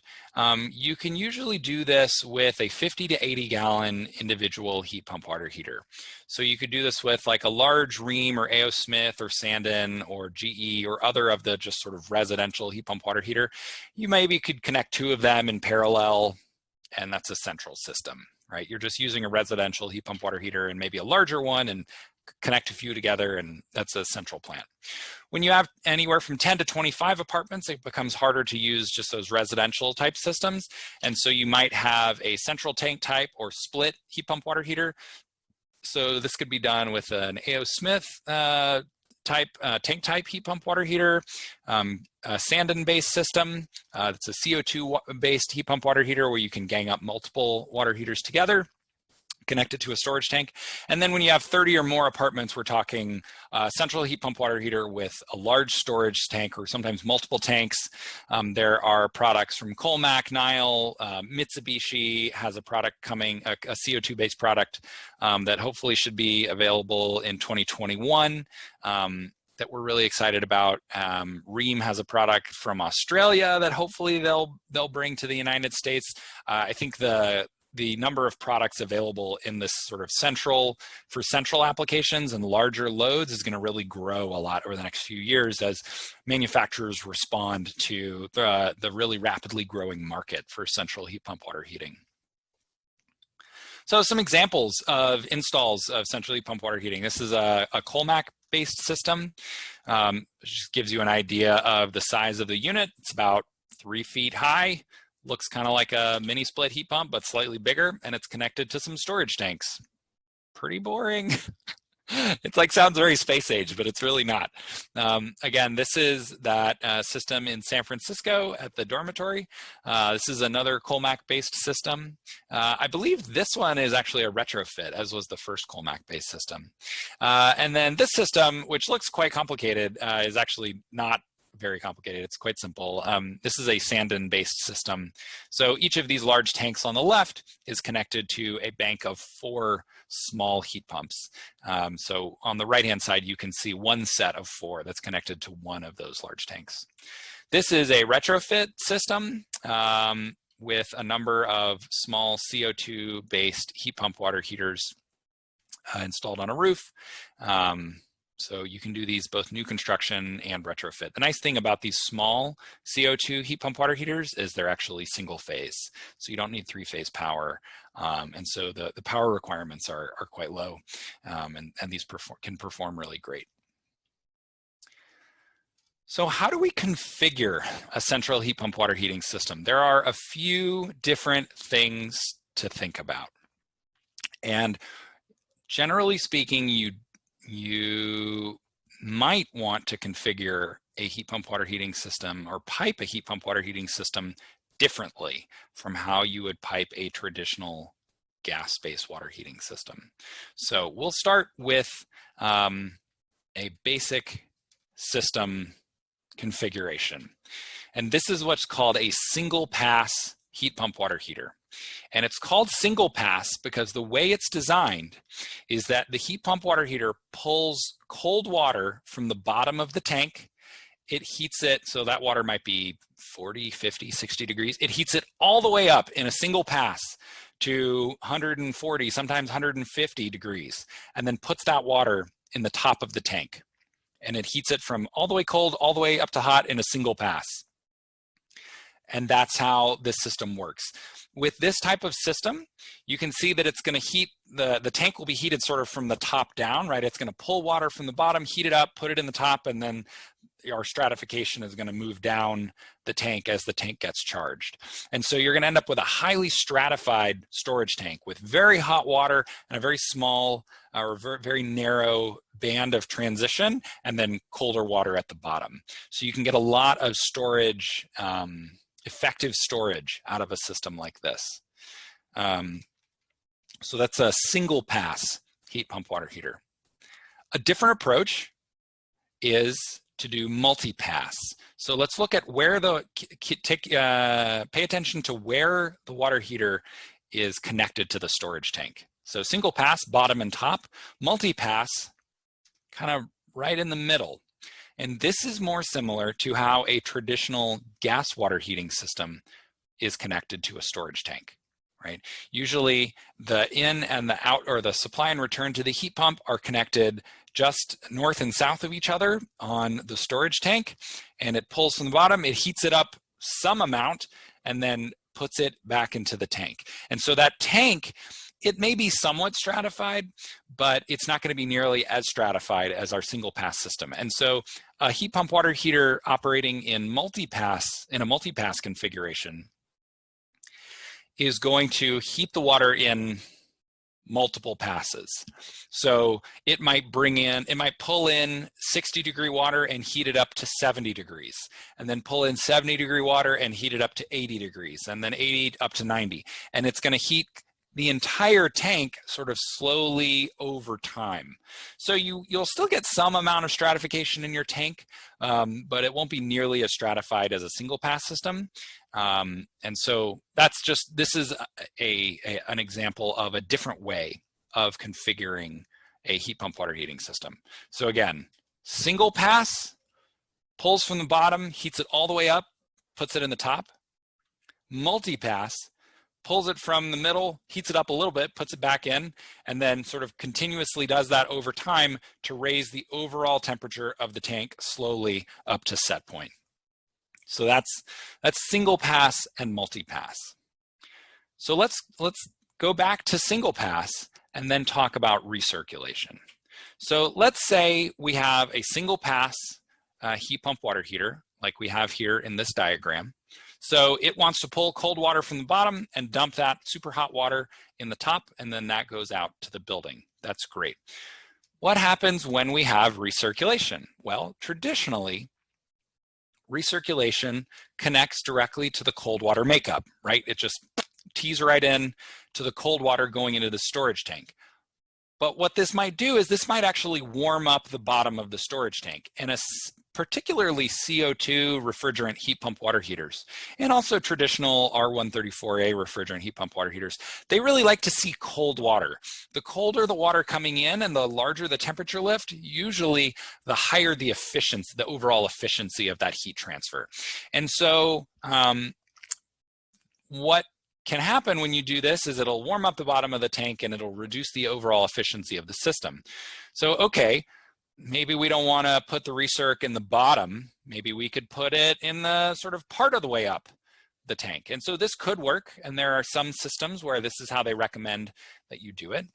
you can usually do this with a 50 to 80 gallon individual heat pump water heater. So you could do this with like a large Rheem or A.O. Smith or Sandin or GE or other of the just sort of residential heat pump water heater. You maybe could connect 2 of them in parallel, and that's a central system, right? You're just using a residential heat pump water heater and maybe a larger one and connect a few together, and that's a central plant. When you have anywhere from 10 to 25 apartments, it becomes harder to use just those residential type systems. And so you might have a central tank type or split heat pump water heater. So this could be done with an A.O. Smith tank type heat pump water heater, a Sandin-based system. It's a CO2-based heat pump water heater where you can gang up multiple water heaters together, connected to a storage tank. And then when you have 30 or more apartments, we're talking central heat pump water heater with a large storage tank or sometimes multiple tanks. There are products from Colmac, Nile, Mitsubishi has a product coming, a CO2-based product that hopefully should be available in 2021. That we're really excited about. Rheem has a product from Australia that hopefully they'll bring to the United States. I think the number of products available in this sort of central applications and larger loads is going to really grow a lot over the next few years as manufacturers respond to the really rapidly growing market for central heat pump water heating. So some examples of installs of central heat pump water heating. This is a Colmac-based system. Which just gives you an idea of the size of the unit. It's about 3 feet high. Looks kind of like a mini split heat pump, but slightly bigger, and it's connected to some storage tanks. Pretty boring. It's like sounds very space age, but it's really not. Again, this is that system in San Francisco at the dormitory. This is another Colmac-based system. I believe this one is actually a retrofit, as was the first Colmac-based system. And then this system, which looks quite complicated, is actually not very complicated. It's quite simple. This is a Sandin-based system. So each of these large tanks on the left is connected to a bank of 4 small heat pumps. So on the right-hand side, you can see one set of 4 that's connected to one of those large tanks. This is a retrofit system with a number of small CO2-based heat pump water heaters installed on a roof. So you can do these both new construction and retrofit. The nice thing about these small CO2 heat pump water heaters is they're actually single phase. So you don't need 3-phase power. And so the power requirements are quite low, and these can perform really great. So how do we configure a central heat pump water heating system? There are a few different things to think about. And generally speaking, you might want to configure a heat pump water heating system or pipe a heat pump water heating system differently from how you would pipe a traditional gas-based water heating system. So we'll start with a basic system configuration. And this is what's called a single pass heat pump water heater. And it's called single pass because the way it's designed is that the heat pump water heater pulls cold water from the bottom of the tank. It heats it, so that water might be 40, 50, 60 degrees. It heats it all the way up in a single pass to 140, sometimes 150 degrees, and then puts that water in the top of the tank. And it heats it from all the way cold, all the way up to hot in a single pass. And that's how this system works. With this type of system, you can see that it's going to heat, the tank will be heated sort of from the top down, right? It's going to pull water from the bottom, heat it up, put it in the top, and then our stratification is going to move down the tank as the tank gets charged. And so you're going to end up with a highly stratified storage tank with very hot water and a very small or very narrow band of transition, and then colder water at the bottom. So you can get a lot of storage, effective storage out of a system like this. So that's a single pass heat pump water heater. A different approach is to do multi-pass. So let's look at where pay attention to where the water heater is connected to the storage tank. So single pass, bottom and top, multi-pass, kind of right in the middle. And this is more similar to how a traditional gas water heating system is connected to a storage tank, right? Usually the in and the out, or the supply and return to the heat pump, are connected just north and south of each other on the storage tank, and it pulls from the bottom, it heats it up some amount, and then puts it back into the tank. And so that tank, it may be somewhat stratified, but it's not going to be nearly as stratified as our single pass system. And so a heat pump water heater operating in a multi-pass configuration is going to heat the water in multiple passes. So it might pull in 60-degree water and heat it up to 70 degrees, and then pull in 70-degree water and heat it up to 80 degrees, and then 80 up to 90. And it's going to heat the entire tank sort of slowly over time. So you'll still get some amount of stratification in your tank, but it won't be nearly as stratified as a single pass system. And so this is an example of a different way of configuring a heat pump water heating system. So again, single pass, pulls from the bottom, heats it all the way up, puts it in the top. Multi-pass, pulls it from the middle, heats it up a little bit, puts it back in, and then sort of continuously does that over time to raise the overall temperature of the tank slowly up to set point. So that's single pass and multi-pass. So let's go back to single pass and then talk about recirculation. So let's say we have a single pass heat pump water heater like we have here in this diagram. So it wants to pull cold water from the bottom and dump that super hot water in the top, and then that goes out to the building. That's great. What happens when we have recirculation? Well, traditionally, recirculation connects directly to the cold water makeup, right? It just tees right in to the cold water going into the storage tank. But what this might do is this might actually warm up the bottom of the storage tank, and particularly CO2 refrigerant heat pump water heaters, and also traditional R134A refrigerant heat pump water heaters. They really like to see cold water. The colder the water coming in and the larger the temperature lift, usually the higher the efficiency, the overall efficiency of that heat transfer. And so what can happen when you do this is it'll warm up the bottom of the tank and it'll reduce the overall efficiency of the system. So, okay, maybe we don't want to put the Recirc in the bottom. Maybe we could put it in the sort of part of the way up the tank. And so this could work. And there are some systems where this is how they recommend that you do it.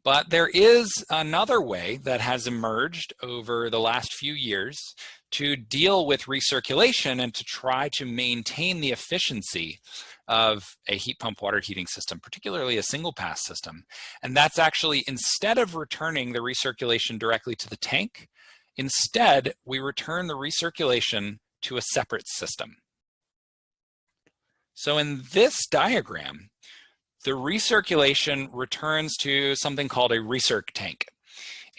But there is another way that has emerged over the last few years to deal with recirculation and to try to maintain the efficiency of a heat pump water heating system, particularly a single pass system. And that's actually, instead of returning the recirculation directly to the tank, instead we return the recirculation to a separate system. So in this diagram, the recirculation returns to something called a Recirc tank.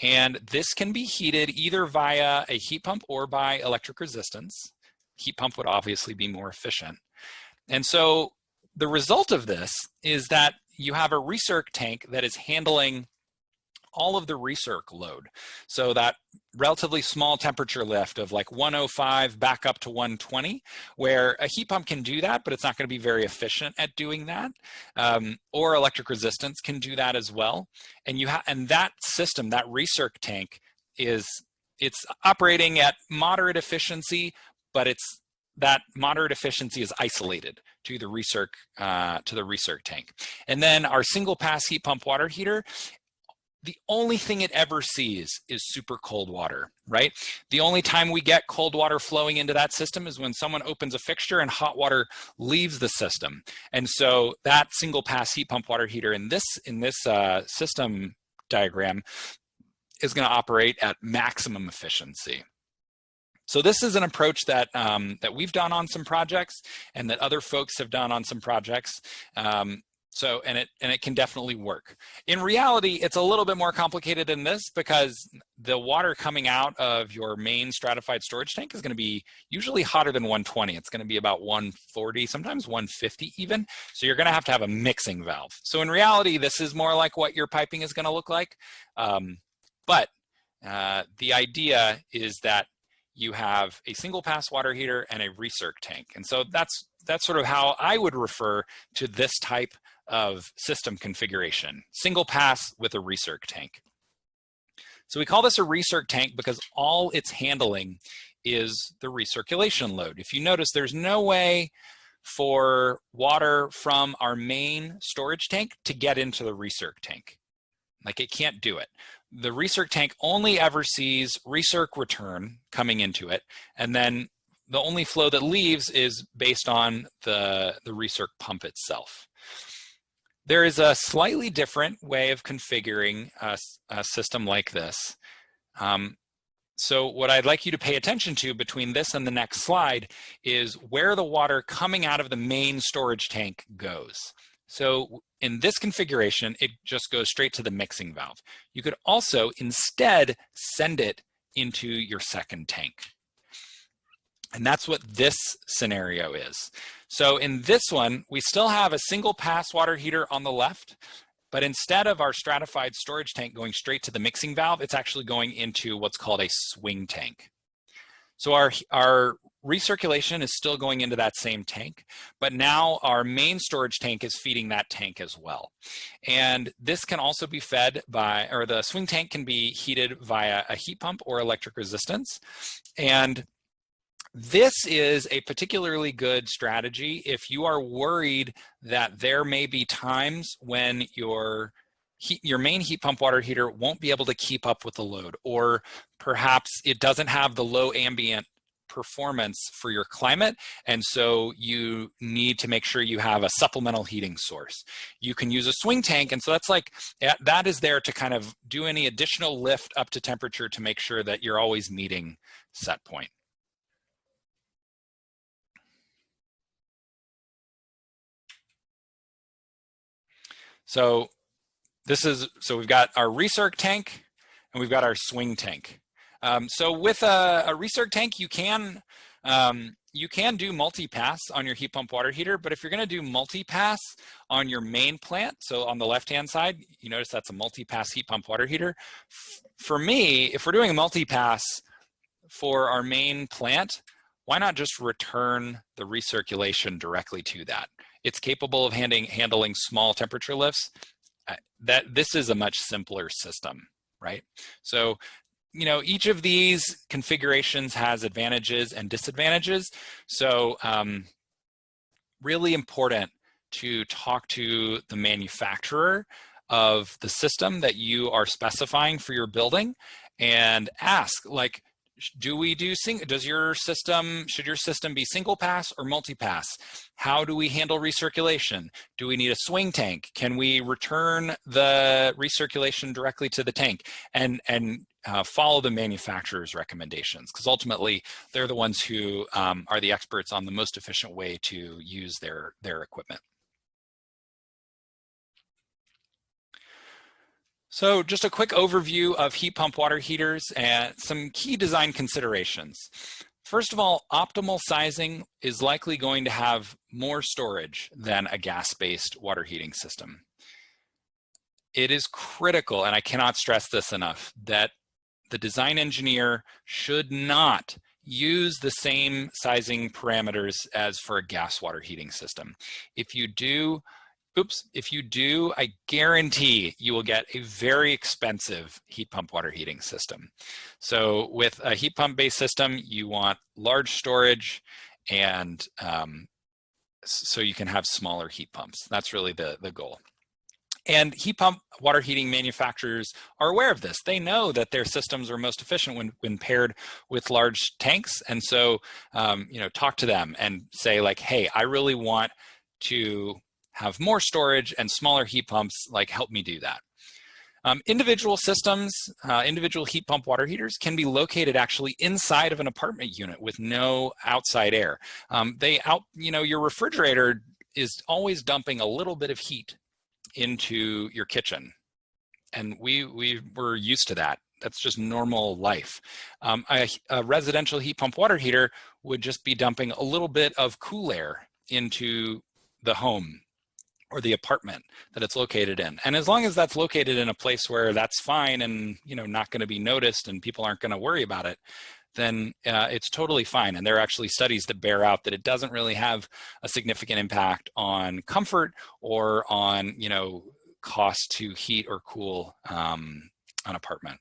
And this can be heated either via a heat pump or by electric resistance. Heat pump would obviously be more efficient. And so the result of this is that you have a Recirc tank that is handling all of the Recirc load. So that relatively small temperature lift of like 105 back up to 120, where a heat pump can do that, but it's not going to be very efficient at doing that. Or electric resistance can do that as well. And and that system, that Recirc tank, it's operating at moderate efficiency, but that moderate efficiency is isolated to the Recirc tank. And then our single pass heat pump water heater, the only thing it ever sees is super cold water, right? The only time we get cold water flowing into that system is when someone opens a fixture and hot water leaves the system. And so that single pass heat pump water heater in this system diagram is going to operate at maximum efficiency. So this is an approach that that we've done on some projects and that other folks have done on some projects. And it can definitely work. In reality, it's a little bit more complicated than this because the water coming out of your main stratified storage tank is going to be usually hotter than 120. It's going to be about 140, sometimes 150 even. So you're going to have a mixing valve. So in reality, this is more like what your piping is going to look like. But the idea is that you have a single pass water heater and a Recirc tank. And so that's sort of how I would refer to this type of system configuration, single pass with a Recirc tank. So we call this a Recirc tank because all it's handling is the recirculation load. If you notice, there's no way for water from our main storage tank to get into the Recirc tank. Like, it can't do it. The Recirc tank only ever sees Recirc return coming into it, and then the only flow that leaves is based on the Recirc pump itself. There is a slightly different way of configuring a system like this. So what I'd like you to pay attention to between this and the next slide is where the water coming out of the main storage tank goes. So in this configuration, it just goes straight to the mixing valve. You could also instead send it into your second tank. And that's what this scenario is. So in this one, we still have a single pass water heater on the left, but instead of our stratified storage tank going straight to the mixing valve, it's actually going into what's called a swing tank. So our recirculation is still going into that same tank, but now our main storage tank is feeding that tank as well. And this can also be fed by, or the swing tank can be heated via a heat pump or electric resistance. And this is a particularly good strategy if you are worried that there may be times when your main heat pump water heater won't be able to keep up with the load, or perhaps it doesn't have the low ambient performance for your climate, and so you need to make sure you have a supplemental heating source. You can use a swing tank, and so that is there to kind of do any additional lift up to temperature to make sure that you're always meeting set point. So we've got our Recirc tank and we've got our swing tank. So with a Recirc tank, you can do multi-pass on your heat pump water heater, but if you're going to do multi-pass on your main plant, so on the left-hand side, you notice that's a multi-pass heat pump water heater. For me, if we're doing a multi-pass for our main plant, why not just return the recirculation directly to that? It's capable of handling small temperature lifts. This is a much simpler system, right? So, you know, each of these configurations has advantages and disadvantages. So really important to talk to the manufacturer of the system that you are specifying for your building and ask, like, should your system be single pass or multi-pass? How do we handle recirculation? Do we need a swing tank? Can we return the recirculation directly to the tank? And follow the manufacturer's recommendations, because ultimately they're the ones who are the experts on the most efficient way to use their equipment. So just a quick overview of heat pump water heaters and some key design considerations. First of all, optimal sizing is likely going to have more storage than a gas-based water heating system. It is critical, and I cannot stress this enough, that the design engineer should not use the same sizing parameters as for a gas water heating system. If you do, I guarantee you will get a very expensive heat pump water heating system. So with a heat pump based system, you want large storage, and so you can have smaller heat pumps. That's really the goal. And heat pump water heating manufacturers are aware of this. They know that their systems are most efficient when paired with large tanks. And so, talk to them and say, like, hey, I really want to have more storage and smaller heat pumps, like, help me do that. Individual systems, individual heat pump water heaters can be located actually inside of an apartment unit with no outside air. Your refrigerator is always dumping a little bit of heat into your kitchen, and we were used to that. That's just normal life. A residential heat pump water heater would just be dumping a little bit of cool air into the home or the apartment that it's located in. And as long as that's located in a place where that's fine and not going to be noticed and people aren't going to worry about it, then it's totally fine. And there are actually studies that bear out that it doesn't really have a significant impact on comfort or on cost to heat or cool an apartment.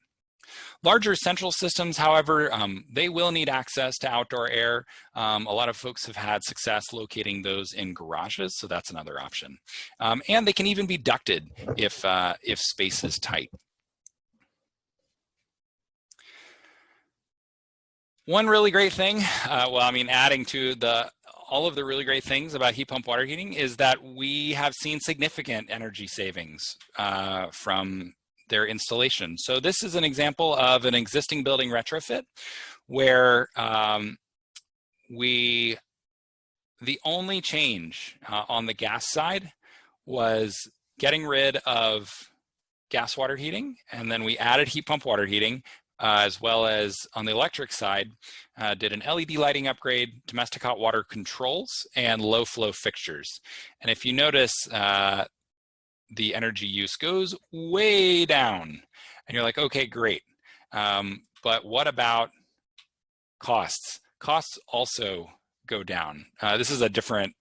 Larger central systems, however, they will need access to outdoor air. A lot of folks have had success locating those in garages, so that's another option. And they can even be ducted if space is tight. One really great thing, adding to all of the really great things about heat pump water heating is that we have seen significant energy savings from their installation. So this is an example of an existing building retrofit where the only change on the gas side was getting rid of gas water heating, and then we added heat pump water heating, as well as on the electric side, did an LED lighting upgrade, domestic hot water controls, and low flow fixtures. And if you notice, the energy use goes way down. And you're like, okay, great. But what about costs? Costs also go down. This is a different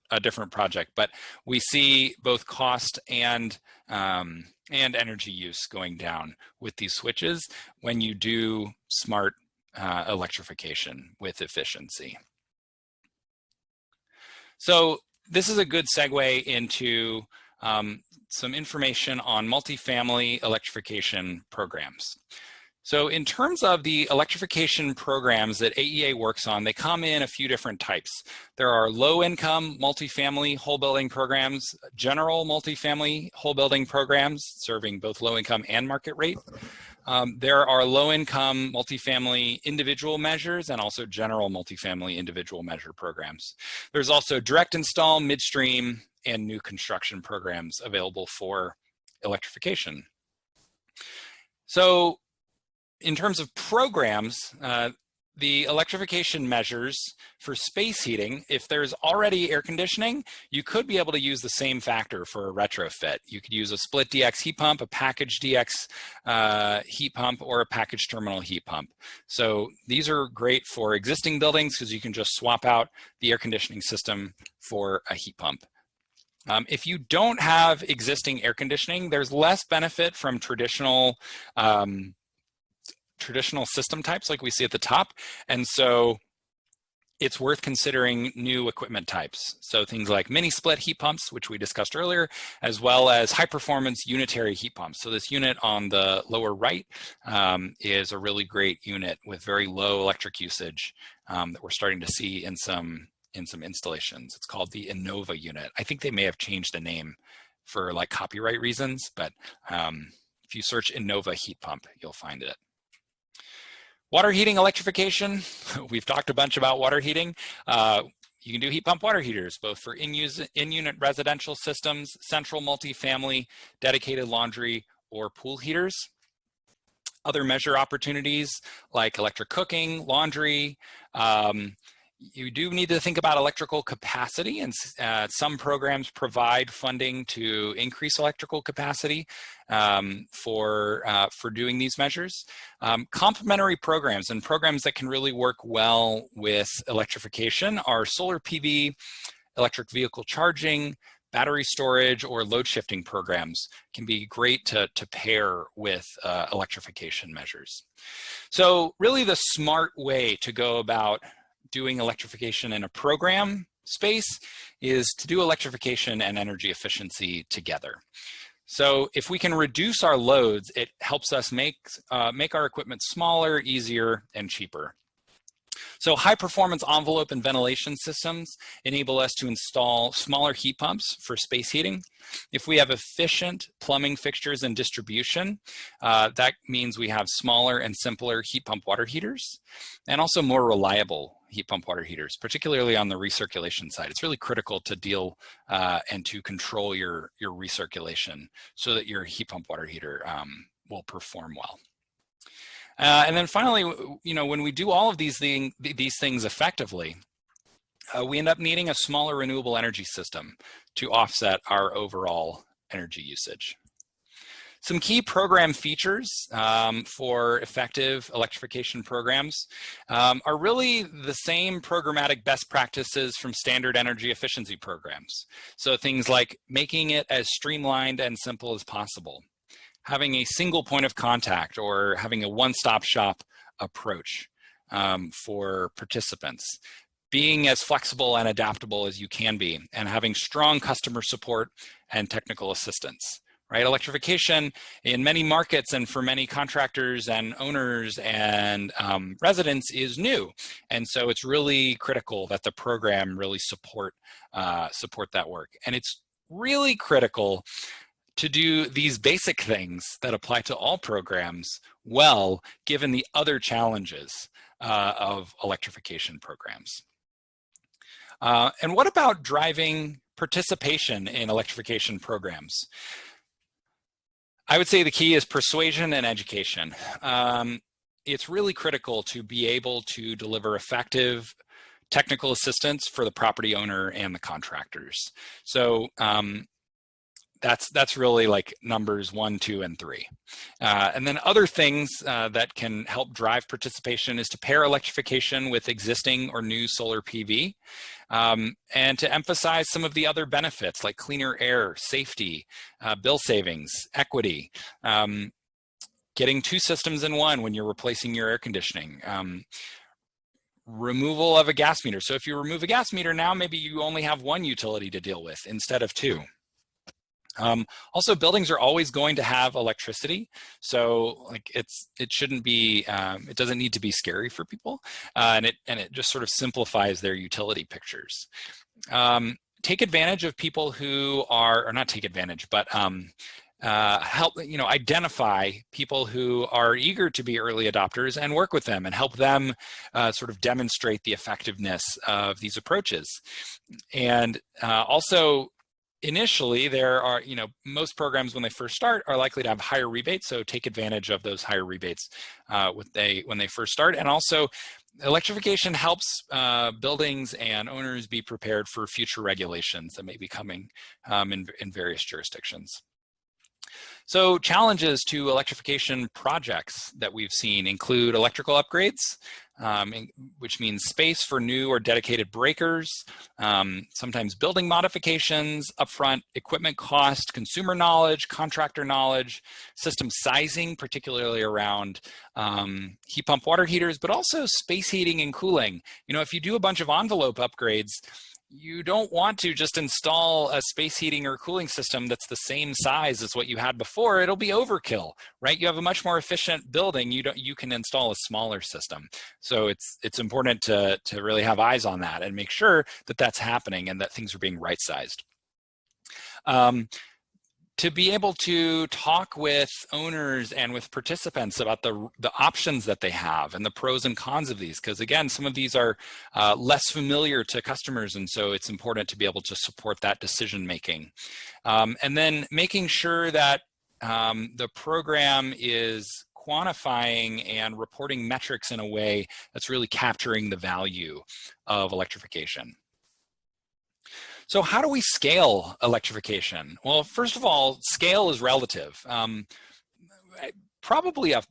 project, but we see both cost and energy use going down with these switches when you do smart electrification with efficiency. So this is a good segue into some information on multifamily electrification programs. So in terms of the electrification programs that AEA works on, they come in a few different types. There are low-income multifamily whole building programs, general multifamily whole building programs serving both low-income and market rate. There are low-income multifamily individual measures and also general multifamily individual measure programs. There's also direct install, midstream, and new construction programs available for electrification. So in terms of programs, the electrification measures for space heating, if there's already air conditioning, you could be able to use the same factor for a retrofit. You could use a split DX heat pump, a package DX heat pump, or a package terminal heat pump. So these are great for existing buildings because you can just swap out the air conditioning system for a heat pump. If you don't have existing air conditioning, there's less benefit from traditional system types like we see at the top. And so it's worth considering new equipment types. So things like mini split heat pumps, which we discussed earlier, as well as high performance unitary heat pumps. So this unit on the lower right is a really great unit with very low electric usage that we're starting to see in some installations. It's called the Innova unit. I think they may have changed the name for like copyright reasons, but if you search Innova heat pump, you'll find it. Water heating electrification. We've talked a bunch about water heating. You can do heat pump water heaters, both for in-unit residential systems, central multifamily, dedicated laundry, or pool heaters. Other measure opportunities like electric cooking, laundry. You do need to think about electrical capacity, and some programs provide funding to increase electrical capacity for doing these measures. Complementary programs and programs that can really work well with electrification are solar PV, electric vehicle charging, battery storage, or load shifting programs can be great to pair with electrification measures. So really the smart way to go about doing electrification in a program space is to do electrification and energy efficiency together. So if we can reduce our loads, it helps us make our equipment smaller, easier, and cheaper. So high performance envelope and ventilation systems enable us to install smaller heat pumps for space heating. If we have efficient plumbing fixtures and distribution, that means we have smaller and simpler heat pump water heaters, and also more reliable heat pump water heaters, particularly on the recirculation side. It's really critical to deal and to control your recirculation so that your heat pump water heater will perform well. And then finally, when we do all of these things effectively, we end up needing a smaller renewable energy system to offset our overall energy usage. Some key program features for effective electrification programs are really the same programmatic best practices from standard energy efficiency programs. So things like making it as streamlined and simple as possible, having a single point of contact or having a one-stop shop approach for participants, being as flexible and adaptable as you can be, and having strong customer support and technical assistance. Right? Electrification in many markets and for many contractors and owners and residents is new. And so it's really critical that the program really support that work. And it's really critical to do these basic things that apply to all programs well, given the other challenges of electrification programs. And what about driving participation in electrification programs? I would say the key is persuasion and education. It's really critical to be able to deliver effective technical assistance for the property owner and the contractors. So that's really like numbers 1, 2, and 3. And then other things that can help drive participation is to pair electrification with existing or new solar PV, and to emphasize some of the other benefits like cleaner air, safety, bill savings, equity, getting 2 systems in one when you're replacing your air conditioning, removal of a gas meter. So if you remove a gas meter now, maybe you only have 1 utility to deal with instead of 2. Also, buildings are always going to have electricity, so like it shouldn't be, it doesn't need to be scary for people, and it just sort of simplifies their utility pictures. Take advantage of people who are, or not take advantage, but help, identify people who are eager to be early adopters and work with them and help them sort of demonstrate the effectiveness of these approaches. And also, initially, there are, most programs when they first start are likely to have higher rebates, so take advantage of those higher rebates when they first start. And also, electrification helps buildings and owners be prepared for future regulations that may be coming in various jurisdictions. So challenges to electrification projects that we've seen include electrical upgrades, which means space for new or dedicated breakers, sometimes building modifications, upfront equipment cost, consumer knowledge, contractor knowledge, system sizing, particularly around heat pump water heaters, but also space heating and cooling. You know, if you do a bunch of envelope upgrades, you don't want to just install a space heating or cooling system that's the same size as what you had before. It'll be overkill, right? You have a much more efficient building. You can install a smaller system. So it's important to really have eyes on that and make sure that that's happening and that things are being right-sized. To be able to talk with owners and with participants about the options that they have and the pros and cons of these, because again, some of these are less familiar to customers, and so it's important to be able to support that decision making. And then making sure that the program is quantifying and reporting metrics in a way that's really capturing the value of electrification. So how do we scale electrification? Well, first of all, scale is relative. Probably a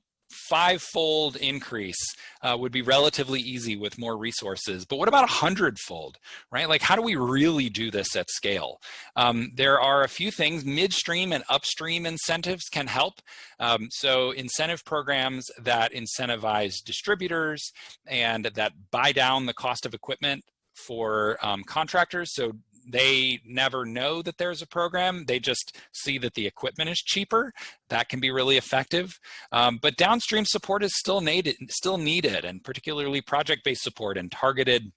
5-fold increase would be relatively easy with more resources, but what about 100-fold, right? Like, how do we really do this at scale? There are a few things. Midstream and upstream incentives can help. So incentive programs that incentivize distributors and that buy down the cost of equipment for contractors. So they never know that there's a program. They just see that the equipment is cheaper. That can be really effective. But downstream support is still needed, and particularly project-based support and targeted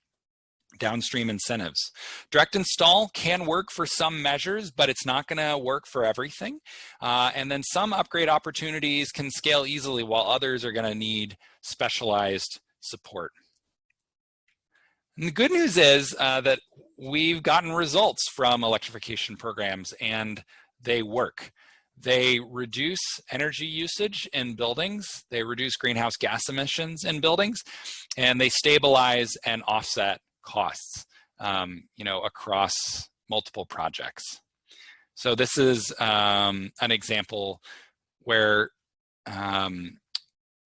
downstream incentives. Direct install can work for some measures, but it's not going to work for everything. And then some upgrade opportunities can scale easily, while others are going to need specialized support. And the good news is that we've gotten results from electrification programs, and they work. They reduce energy usage in buildings, they reduce greenhouse gas emissions in buildings, and they stabilize and offset costs, across multiple projects. So this is an example where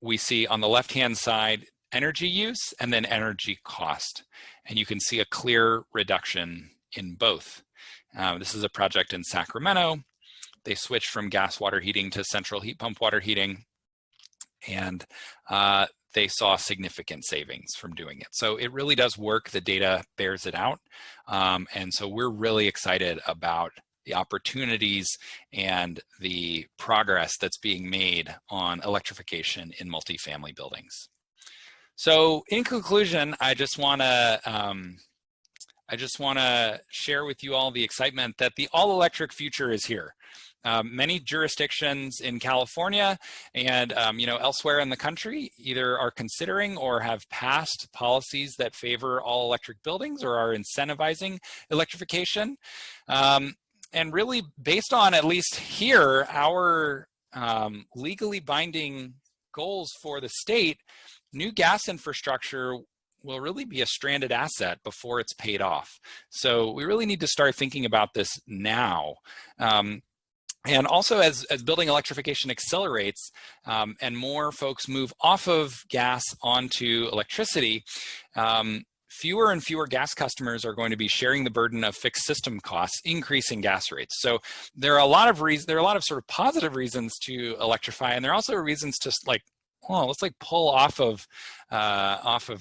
we see on the left-hand side energy use and then energy cost. And you can see a clear reduction in both. This is a project in Sacramento. They switched from gas water heating to central heat pump water heating, and they saw significant savings from doing it. So it really does work. The data bears it out. And so we're really excited about the opportunities and the progress that's being made on electrification in multifamily buildings. So in conclusion, I just want to share with you all the excitement that the all-electric future is here. Many jurisdictions in California and elsewhere in the country either are considering or have passed policies that favor all-electric buildings or are incentivizing electrification. And really, based on, at least here, our legally binding goals for the state, new gas infrastructure will really be a stranded asset before it's paid off. So we really need to start thinking about this now. And also, as building electrification accelerates and more folks move off of gas onto electricity, fewer and fewer gas customers are going to be sharing the burden of fixed system costs, increasing gas rates. So there are a lot of sort of positive reasons to electrify, and there are also reasons to let's pull off of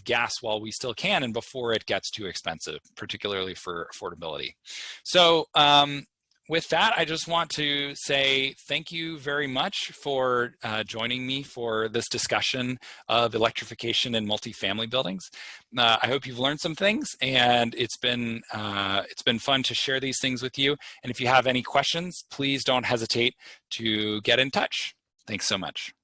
gas while we still can and before it gets too expensive, particularly for affordability. So with that, I just want to say thank you very much for joining me for this discussion of electrification in multifamily buildings. I hope you've learned some things, and it's been fun to share these things with you. And if you have any questions, please don't hesitate to get in touch. Thanks so much.